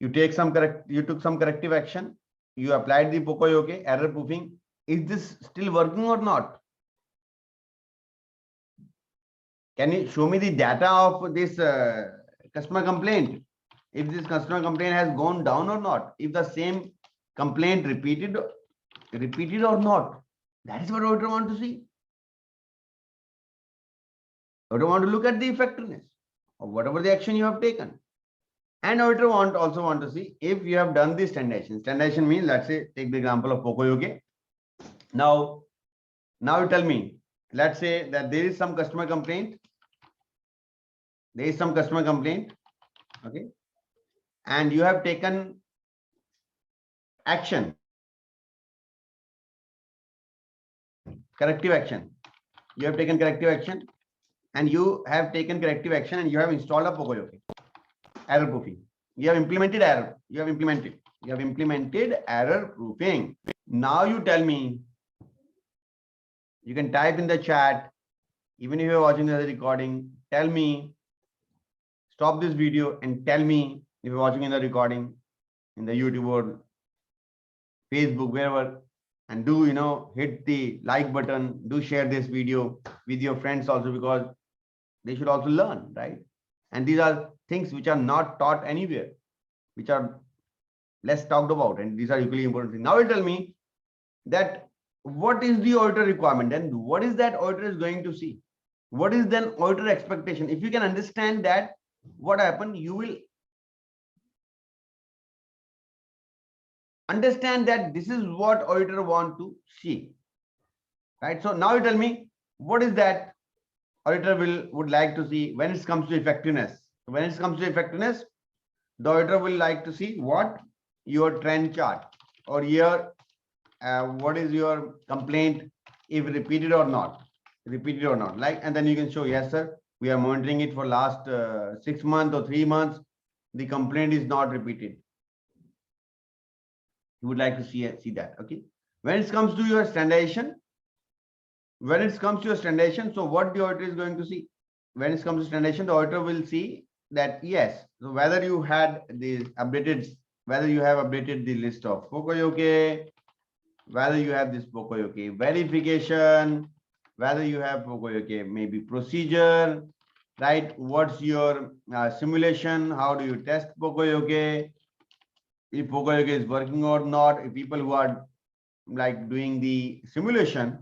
you took some corrective action, you applied the Pocoyoke error proofing. Is this still working or not? Can you show me the data of this customer complaint? If this customer complaint has gone down or not? If the same complaint repeated or not? That is what auditor want to see. Auditor want to look at the effectiveness of whatever the action you have taken. And auditor also want to see if you have done the standardization. Standardization means, let's say, take the example of Pocoyoke. Now you tell me, let's say that there is some customer complaint. There is some customer complaint, okay, and you have taken action, corrective action. You have taken corrective action, and you have taken corrective action, and you have installed a Pocoyoke error proofing. You have implemented error. You have implemented error proofing. Now you tell me. You can type in the chat, even if you are watching the recording. Tell me. Stop this video and tell me if you're watching in the recording in the YouTube or Facebook, wherever, and do hit the like button, do share this video with your friends also, because they should also learn, right? And these are things which are not taught anywhere, which are less talked about, and these are equally important things. Now you tell me that what is the auditor requirement and what is that auditor is going to see? What is then auditor expectation? If you can understand that, what happened, you will understand that this is what auditor want to see, right? So now you tell me what is that auditor would like to see when it comes to effectiveness. When it comes to effectiveness, the auditor will like to see what your trend chart or your what is your complaint, if repeated or not, like, and then you can show, yes sir, we are monitoring it for last 6 months or 3 months, the complaint is not repeated. You would like to see that, okay? When it comes to your standardization, so what the auditor is going to see? When it comes to standardization, the auditor will see that, yes, so whether you have updated the list of Pocoyoke, whether you have this Pocoyoke verification, whether you have Pocoyoke maybe procedure, right? What's your simulation? How do you test Pocoyoke? If Pocoyoke is working or not? If people who are like doing the simulation,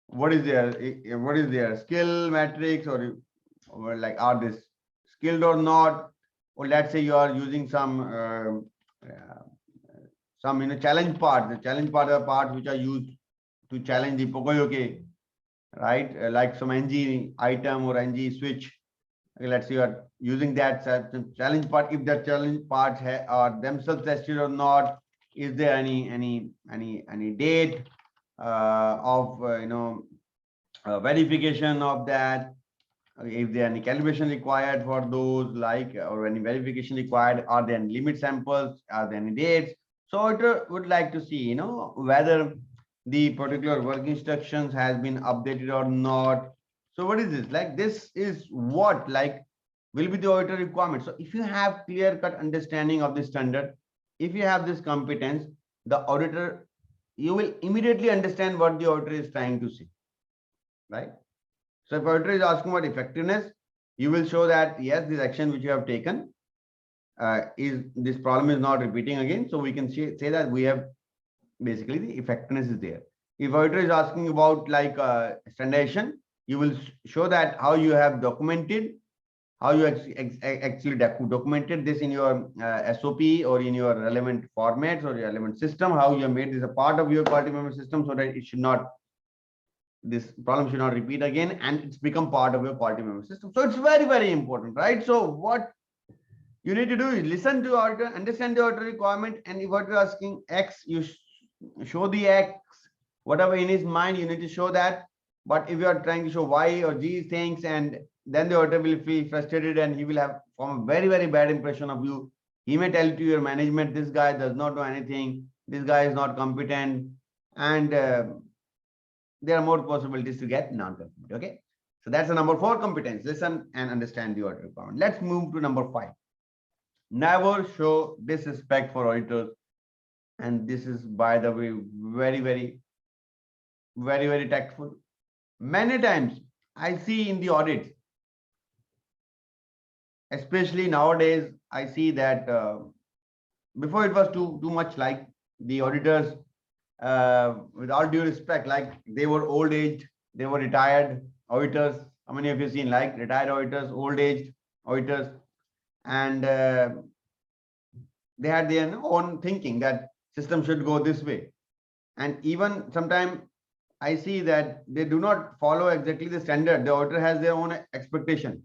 what is their skill matrix, or like, are they skilled or not? Or let's say you are using some challenge part. The challenge part are parts which are used to challenge the Pocoyoke, right? Like some NG item or NG switch. Okay, let's say you are using that challenge part. If that challenge parts are themselves tested or not, is there any date of verification of that? If there any calibration required for those, like, or any verification required, are there any limit samples? Are there any dates? So auditor would like to see, whether the particular work instructions has been updated or not. So what is this? Like, this is what will be the auditor requirement. So if you have clear-cut understanding of the standard, if you have this competence, the auditor, you will immediately understand what the auditor is trying to say, right? So if auditor is asking about effectiveness, you will show that, yes, this action which you have taken, this problem is not repeating again. So we can say that we have basically the effectiveness is there. If auditor is asking about like standardization, you will show that how you have documented, how you actually documented this in your SOP or in your relevant formats or relevant system, how you have made this a part of your quality management system so that it should not this problem should not repeat again, and it's become part of your quality management system. So it's very, very important, right? So what you need to do is listen to auditor, understand the auditor requirement, and if what you're asking X, you show the X, whatever in his mind, you need to show that. But if you are trying to show Y or G things, and then the auditor will feel frustrated and he will have form a very, very bad impression of you. He may tell to your management, this guy does not know anything, this guy is not competent, and there are more possibilities to get non-competent. Okay. So that's the number 4 competence. Listen and understand the auditor requirement. Let's move to number 5. Never show disrespect for auditors. And this is, by the way, very, very, very, very tactful. Many times I see in the audits, especially nowadays, I see that before it was too much like the auditors, with all due respect, like they were old age, they were retired auditors. How many of you seen like retired auditors, old age auditors, and they had their own thinking that system should go this way. And even sometimes I see that they do not follow exactly the standard. The auditor has their own expectation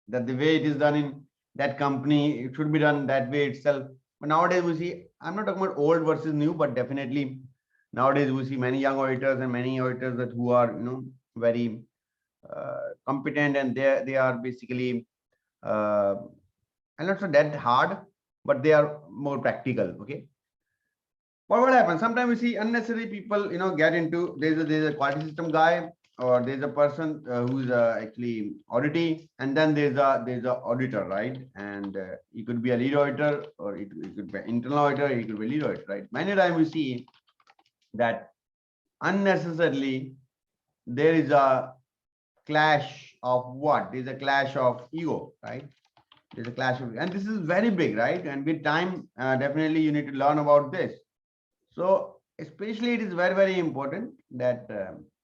that the way it is done in that company, it should be done that way itself. But nowadays we see, I'm not talking about old versus new, but definitely nowadays we see many young auditors and many auditors that who are very competent, and they are basically and not so that hard, but they are more practical. Okay. But what happens? Sometimes we see unnecessary people, get into, there's a quality system guy, or there's a person who's actually auditee, and then there's a auditor, right? And he could be a lead auditor, or it could be an internal auditor, he could be a lead auditor, right? Many times we see that unnecessarily there is a clash of what? There's a clash of ego, right? There's a clash of, and this is very big, right? And with time, definitely you need to learn about this. So especially it is very, very important that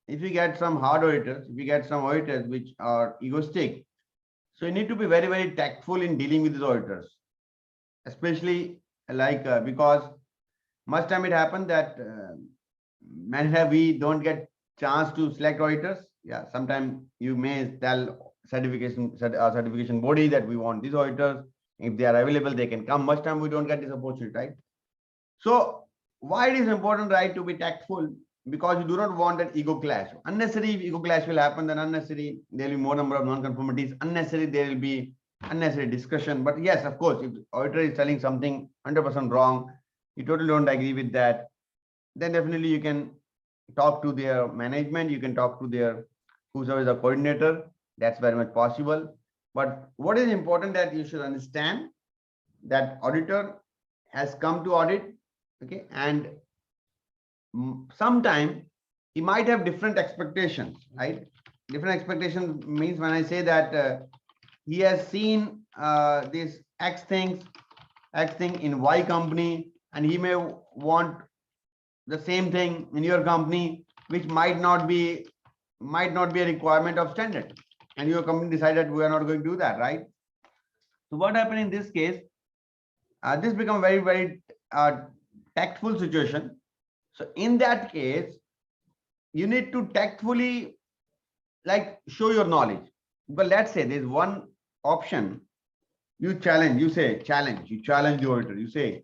if you get some hard auditors, if you get some auditors which are egoistic, so you need to be very, very tactful in dealing with these auditors, especially like because much time it happens that many times we don't get chance to select auditors. Yeah, sometimes you may tell certification body that we want these auditors. If they are available, they can come. Much time we don't get this opportunity, right? So why it is important, right, to be tactful? Because you do not want an ego clash. Unnecessary ego clash will happen, then unnecessary there will be more number of non-conformities. Unnecessary there will be unnecessary discussion. But yes, of course, if the auditor is telling something 100% wrong, you totally don't agree with that, then definitely you can talk to their management, you can talk to their whoever is a coordinator. That's very much possible. But what is important that you should understand that auditor has come to audit, okay, and sometime he might have different expectations, right? Different expectations means when I say that he has seen this X thing in Y company, and he may want the same thing in your company, which might not be a requirement of standard, and your company decided we are not going to do that, right? So what happened in this case? This become very, very tactful situation. So in that case, you need to tactfully like show your knowledge. But let's say there's one option, you challenge, you say challenge, you challenge the auditor, you say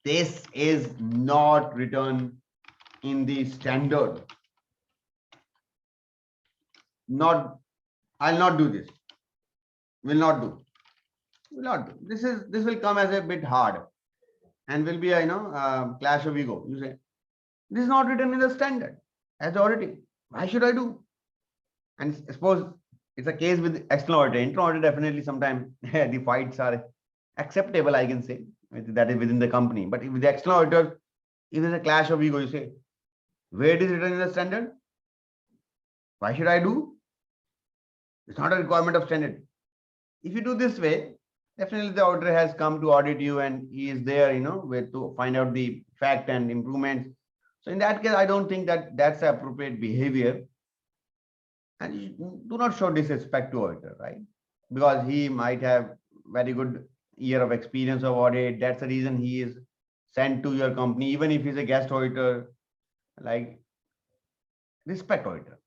this is not written in the standard. I'll not do this. Will not do. Will not do. This will come as a bit hard, and will be a clash of ego. You say this is not written in the standard as auditing. Why should I do? And suppose it's a case with external auditor. Internal auditor, definitely sometimes the fights are acceptable, I can say, that is within the company. But with the external auditor, if there's a clash of ego, you say, where it is written in the standard? Why should I do? It's not a requirement of standard. If you do this way, definitely the auditor has come to audit you, and he is there, where to find out the fact and improvements. So in that case, I don't think that that's the appropriate behavior. And you do not show disrespect to auditor, right? Because he might have very good year of experience of audit. That's the reason he is sent to your company, even if he's a guest auditor. Like, respect auditor.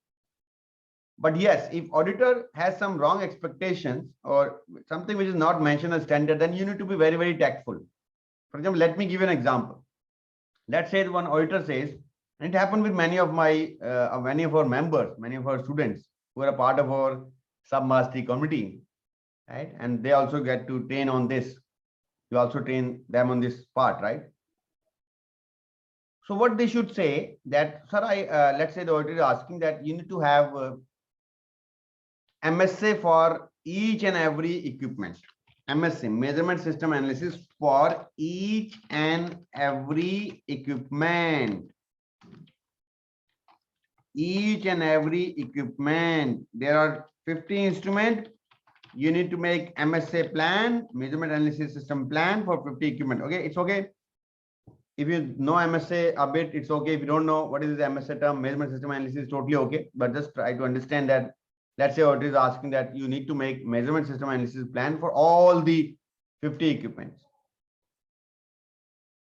But yes, if auditor has some wrong expectations or something which is not mentioned as standard, then you need to be very, very tactful. For example, let me give you an example. Let's say one auditor says, and it happened with many of many of our members, many of our students who are a part of our SubMastery community, right? And they also get to train on this. You also train them on this part, right? So what they should say that, sir, let's say the auditor is asking that you need to have MSA for each and every equipment. MSA, measurement system analysis for each and every equipment. Each and every equipment. There are 50 instruments. You need to make MSA plan, measurement analysis system plan for 50 equipment. Okay, it's okay. If you know MSA a bit, it's okay. If you don't know what is this MSA term, measurement system analysis, totally okay. But just try to understand that. Let's say auditor is asking that you need to make measurement system analysis plan for all the 50 equipments.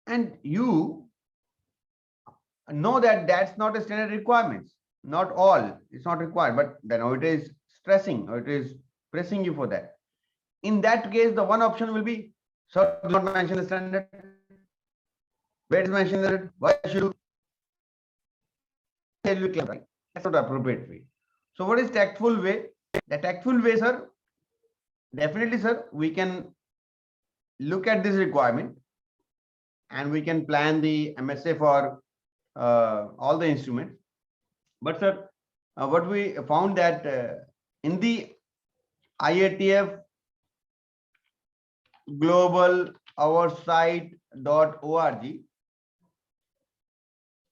And you know that that's not a standard requirements. Not all, it's not required, but then auditor is stressing or it is pressing you for that. In that case, the one option will be, sir, do not mention the standard. Where is mentioned that? Why should you? Right? That's not the appropriate way. So what is tactful way? The tactful way, sir, definitely, sir, we can look at this requirement and we can plan the MSA for all the instruments. But sir, what we found that in the IATF global oversight.org,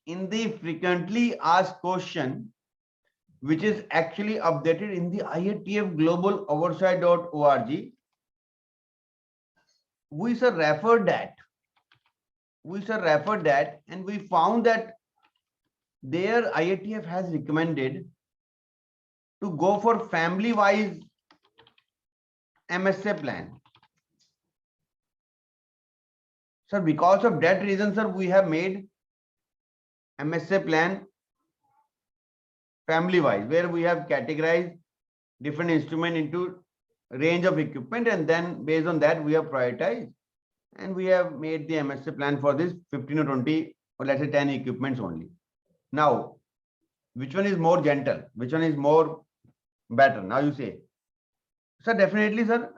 in the frequently asked question, which is actually updated in the IATF global oversight.org, we sir referred that. And we found that there IATF has recommended to go for family wise MSA plan. Sir, because of that reason, sir, we have made MSA plan family wise, where we have categorized different instrument into range of equipment, and then based on that we have prioritized and we have made the MSA plan for this 15 or 20 or let's say 10 equipments only. Now, which one is more gentle? Which one is more better? Now you say, sir, definitely, sir,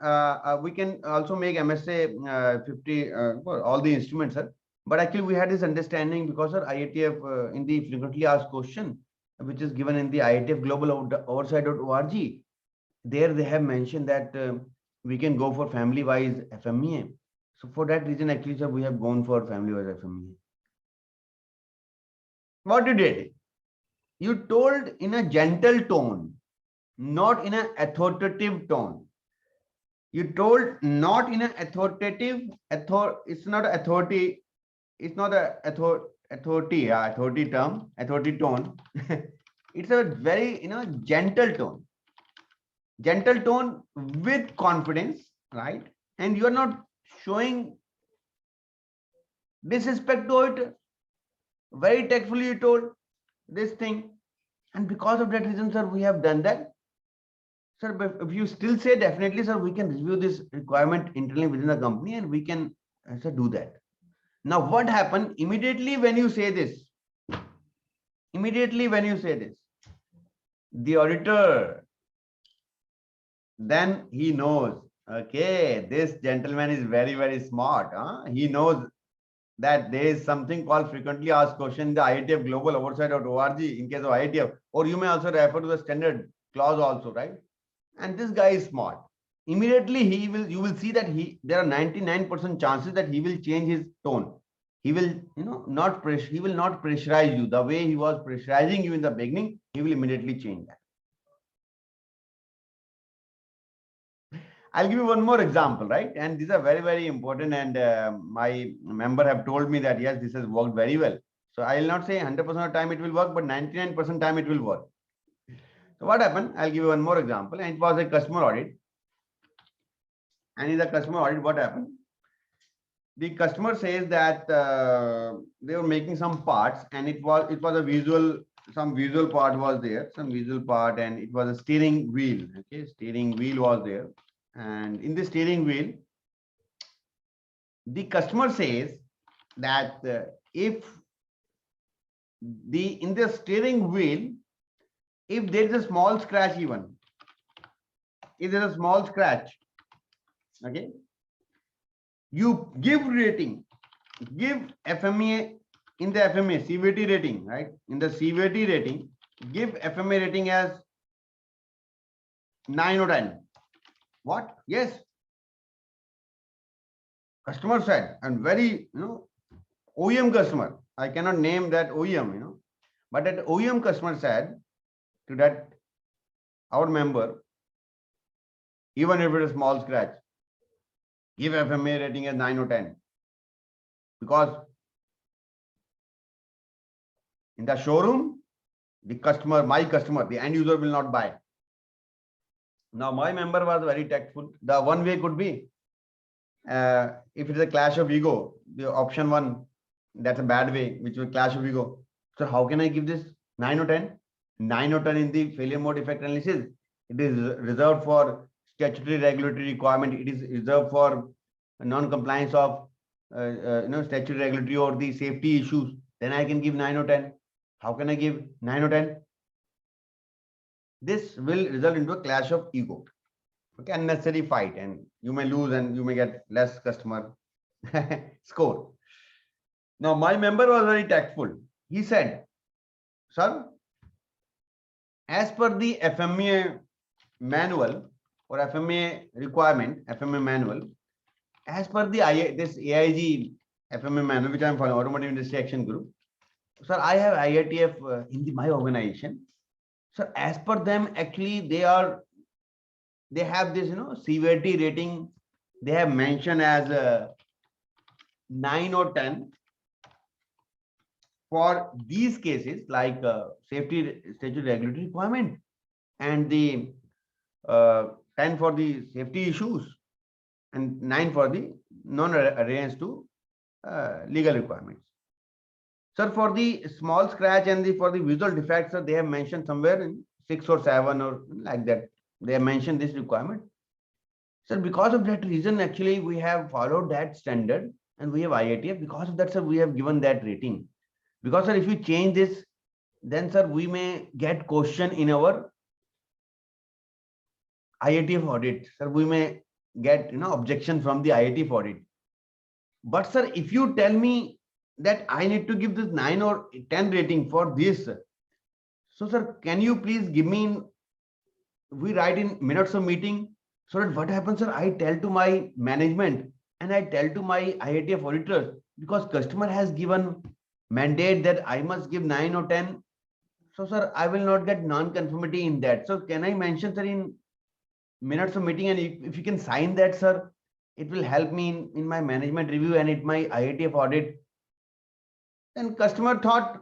we can also make MSA 50 for all the instruments, sir. But actually we had this understanding because sir, IATF in the frequently asked question, which is given in the IATF global oversight.org, there they have mentioned that we can go for family wise FMEA. So for that reason, actually, sir, we have gone for family wise FMEA. What you did? You told in a gentle tone, not in an authoritative tone. You told not in an authoritative, it's not an authority, it's not an authority term, authority tone. It's a very, gentle tone with confidence, right? And you are not showing disrespect to it. Very tactfully you told this thing. And because of that reason, sir, we have done that. Sir, but if you still say definitely, sir, we can review this requirement internally within the company and we can, sir, do that. Now, what happened immediately when you say this? The auditor, then he knows, okay, this gentleman is very, very smart. He knows that there is something called frequently asked question in the IATF global oversight.org in case of IATF, or you may also refer to the standard clause also, right? And this guy is smart. Immediately you will see that there are 99% chances that he will change his tone. He will, not pressurize you the way he was pressurizing you in the beginning. He will immediately change that. I'll give you one more example, right? And these are very, very important. And my member have told me that, yes, this has worked very well. So I will not say 100% of the time it will work, but 99% time it will work. So what happened? I'll give you one more example. And it was a customer audit. And in the customer audit, what happened? The customer says that they were making some parts and it was a visual some visual part was there, some visual part, and it was a steering wheel. Okay, steering wheel was there, and in the steering wheel, the customer says that if in the steering wheel, if there is a small scratch, even if there is a small scratch, okay, you give rating, give FMA in the FMA severity rating, right? In the severity rating, give FMA rating as 9 or 10. What? Yes. Customer said, and very, OEM customer. I cannot name that OEM, but that OEM customer said to that our member, even if it is a small scratch, give FMA rating as 9 or 10. Because in the showroom, the customer, my customer, the end user will not buy. Now, my member was very tactful. The one way could be, if it's a clash of ego, the option one, that's a bad way, which will clash of ego. So how can I give this 9 or 10? 9 or 10 in the failure mode effect analysis. It is reserved for statutory regulatory requirement. It is reserved for non-compliance of statutory regulatory or the safety issues. Then I can give 9 or 10. How can I give 9 or 10? This will result into a clash of ego. Okay, unnecessary fight, and you may lose and you may get less customer score. Now, my member was very tactful. He said, sir, as per the FMA manual or FMA requirement, FMA manual, as per the this AIG FMA manual, which I am following, Automotive Industry Action Group. Sir, I have IATF in my organization. So as per them, actually, they have this, severity rating. They have mentioned as 9 or 10 for these cases, like safety statutory regulatory requirement, and the 10 for the safety issues, and 9 for the non-adherence to legal requirements. Sir, for the small scratch and for the visual defects, sir, they have mentioned somewhere in 6 or 7 or like that. They have mentioned this requirement. Sir, because of that reason, actually, we have followed that standard and we have IATF. Because of that, sir, we have given that rating. Because, sir, if you change this, then, sir, we may get question in our IATF audit. Sir, we may get, objection from the IATF audit. But, sir, if you tell me that I need to give this 9 or 10 rating for this, so, sir, can you please give me, we write in minutes of meeting, so that what happens, sir, I tell to my management and I tell to my IATF auditors, because customer has given mandate that I must give 9 or 10. So, sir, I will not get non-conformity in that. So can I mention, sir, in minutes of meeting, and if you can sign that, sir, it will help me in my management review and in my IATF audit. Then customer thought,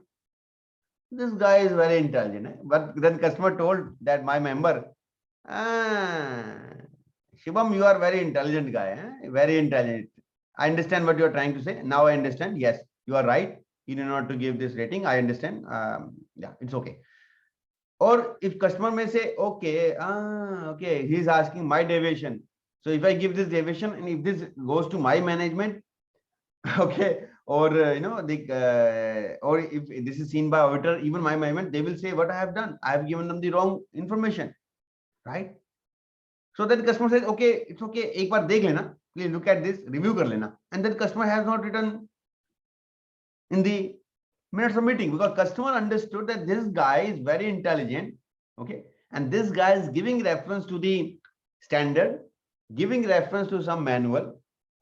this guy is very intelligent. But then customer told that my member, Shibam, you are very intelligent guy. Very intelligent. I understand what you are trying to say. Now I understand. Yes, you are right. You need not to give this rating. I understand. Yeah, it's okay. Or if customer may say, okay, okay, he's asking my deviation. So if I give this deviation and if this goes to my management, okay, or or if this is seen by auditor, even my management, they will say what I have done. I have given them the wrong information, right? So then the customer says, okay, it's okay. Ek baar dekh lena, please look at this, review kar lena. And then customer has not written in the minutes of meeting, because customer understood that this guy is very intelligent, okay, and this guy is giving reference to the standard, giving reference to some manual,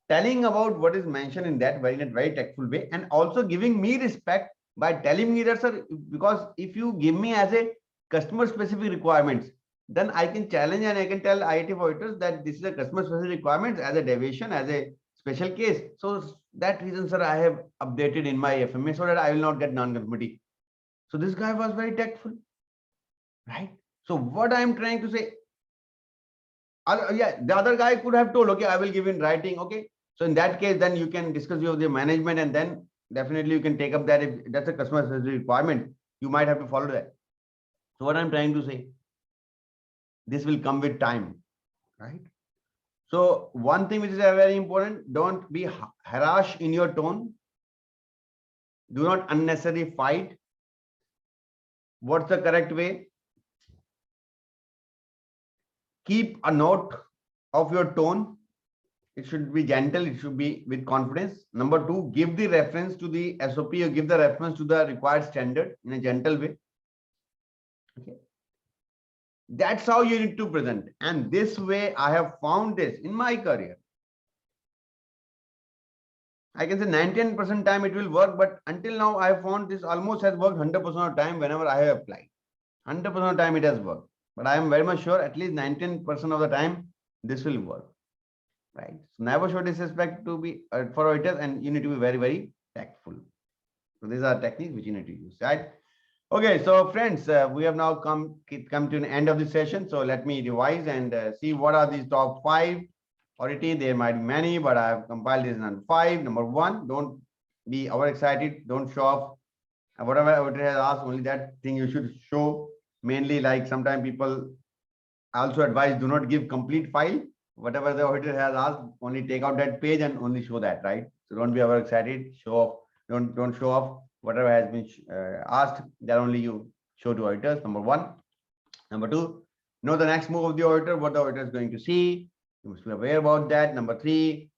telling about what is mentioned in that in a very tactful way, and also giving me respect by telling me that, sir, because if you give me as a customer specific requirements, then I can challenge and I can tell IATF auditors that this is a customer specific requirements as a deviation, as a special case. So that reason, sir, I have updated in my FMA so that I will not get non-conformity. So this guy was very tactful, right? So what I am trying to say, yeah, the other guy could have told, okay, I will give in writing, okay. So in that case, then you can discuss with the management, and then definitely you can take up that if that's a customer specific requirement. You might have to follow that. So what I'm trying to say, this will come with time, right? So one thing which is very important, don't be harsh in your tone. Do not unnecessarily fight. What's the correct way? Keep a note of your tone. It should be gentle. It should be with confidence. Number two, give the reference to the SOP or give the reference to the required standard in a gentle way. Okay. That's how you need to present. And this way, I have found this in my career. I can say 99% time it will work, but until now, I have found this almost has worked 100% of time whenever I have applied. 100% of time it has worked. But I am very much sure at least 19% of the time, this will work. Right? So never show disrespect to be for auditors, and you need to be very, very tactful. So these are techniques which you need to use, right? Okay, so friends, we have now come to an end of the session. So let me revise and see what are these top 5 auditee. There might be many, but I have compiled this in 5. Number 1, don't be overexcited. Don't show off whatever auditor has asked. Only that thing you should show. Mainly, like sometimes people also advise, do not give complete file. Whatever the auditor has asked, only take out that page and only show that, right? So don't be overexcited. Show off. Don't show off whatever has been asked. That only you show to auditors. Number 1. Number 2, know the next move of the auditor. What the auditor is going to see. You must be aware about that. Number 3,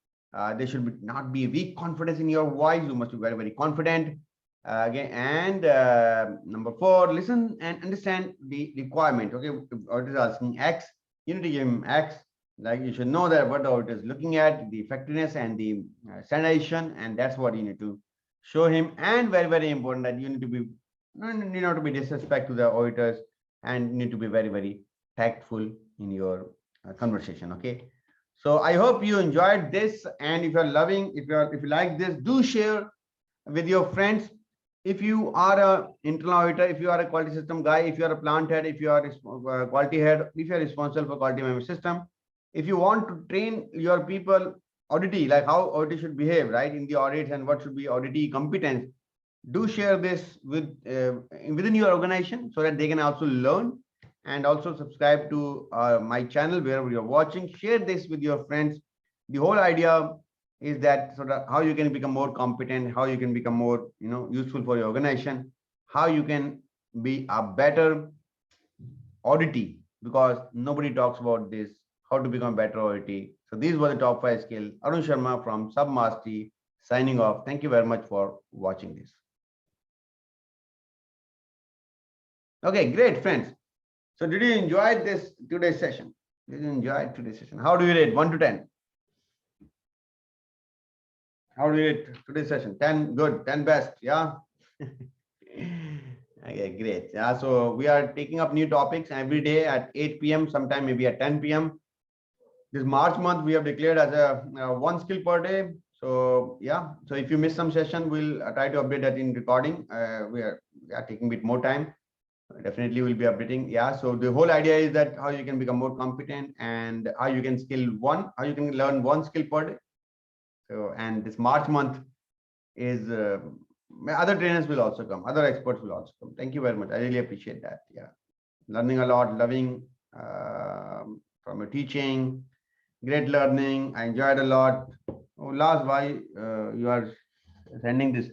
there should not be weak confidence in your voice. You must be very, very confident. Again, and number 4, listen and understand the requirement. Okay, if auditor is asking X, you need to give him X. Like you should know that what the auditor is looking at, the effectiveness and the standardization, and that's what you need to show him. And very, very important that you need to be not to be disrespect to the auditors, and need to be very, very tactful in your conversation. Okay. So I hope you enjoyed this, and if you're loving, if you like this, do share with your friends. If you are a internal auditor, if you are a quality system guy, if you are a plant head, if you are a quality head, if you are responsible for quality management system, if you want to train your people auditee, like how auditee should behave, right, in the audits and what should be auditee competence, do share this with within your organization so that they can also learn, and also subscribe to my channel wherever you're watching. Share this with your friends. The whole idea is that sort of how you can become more competent, how you can become more useful for your organization, how you can be a better auditee, because nobody talks about this, how to become a better auditee. So these were the top 5 skills. Arun Sharma from SubMastery signing off. Thank you very much for watching this. Okay, great friends. So did you enjoy this today's session? Did you enjoy today's session? How do you rate 1 to 10? How do you rate today's session? 10 good, 10 best, yeah. Okay, great. Yeah, so we are taking up new topics every day at 8 p.m. sometime maybe at 10 p.m. This March month we have declared as a 1 skill per day. So yeah, so if you miss some session, we'll try to update that in recording. We are taking a bit more time. Definitely will be updating. Yeah, so the whole idea is that how you can become more competent, and how you can how you can learn 1 skill per day. So, and this March month is other trainers will also come, other experts will also come. Thank you very much. I really appreciate that. Yeah, learning a lot, loving from your teaching, great learning. I enjoyed a lot. Oh, Lars, why you are sending this?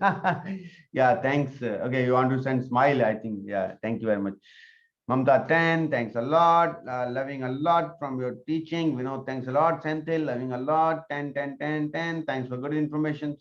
Yeah, thanks. Okay, you want to send smile, I think. Yeah, thank you very much. Mamta 10, thanks a lot. Loving a lot from your teaching. Vinod, thanks a lot. Senthil, loving a lot. 10, 10, 10, 10. Thanks for good information.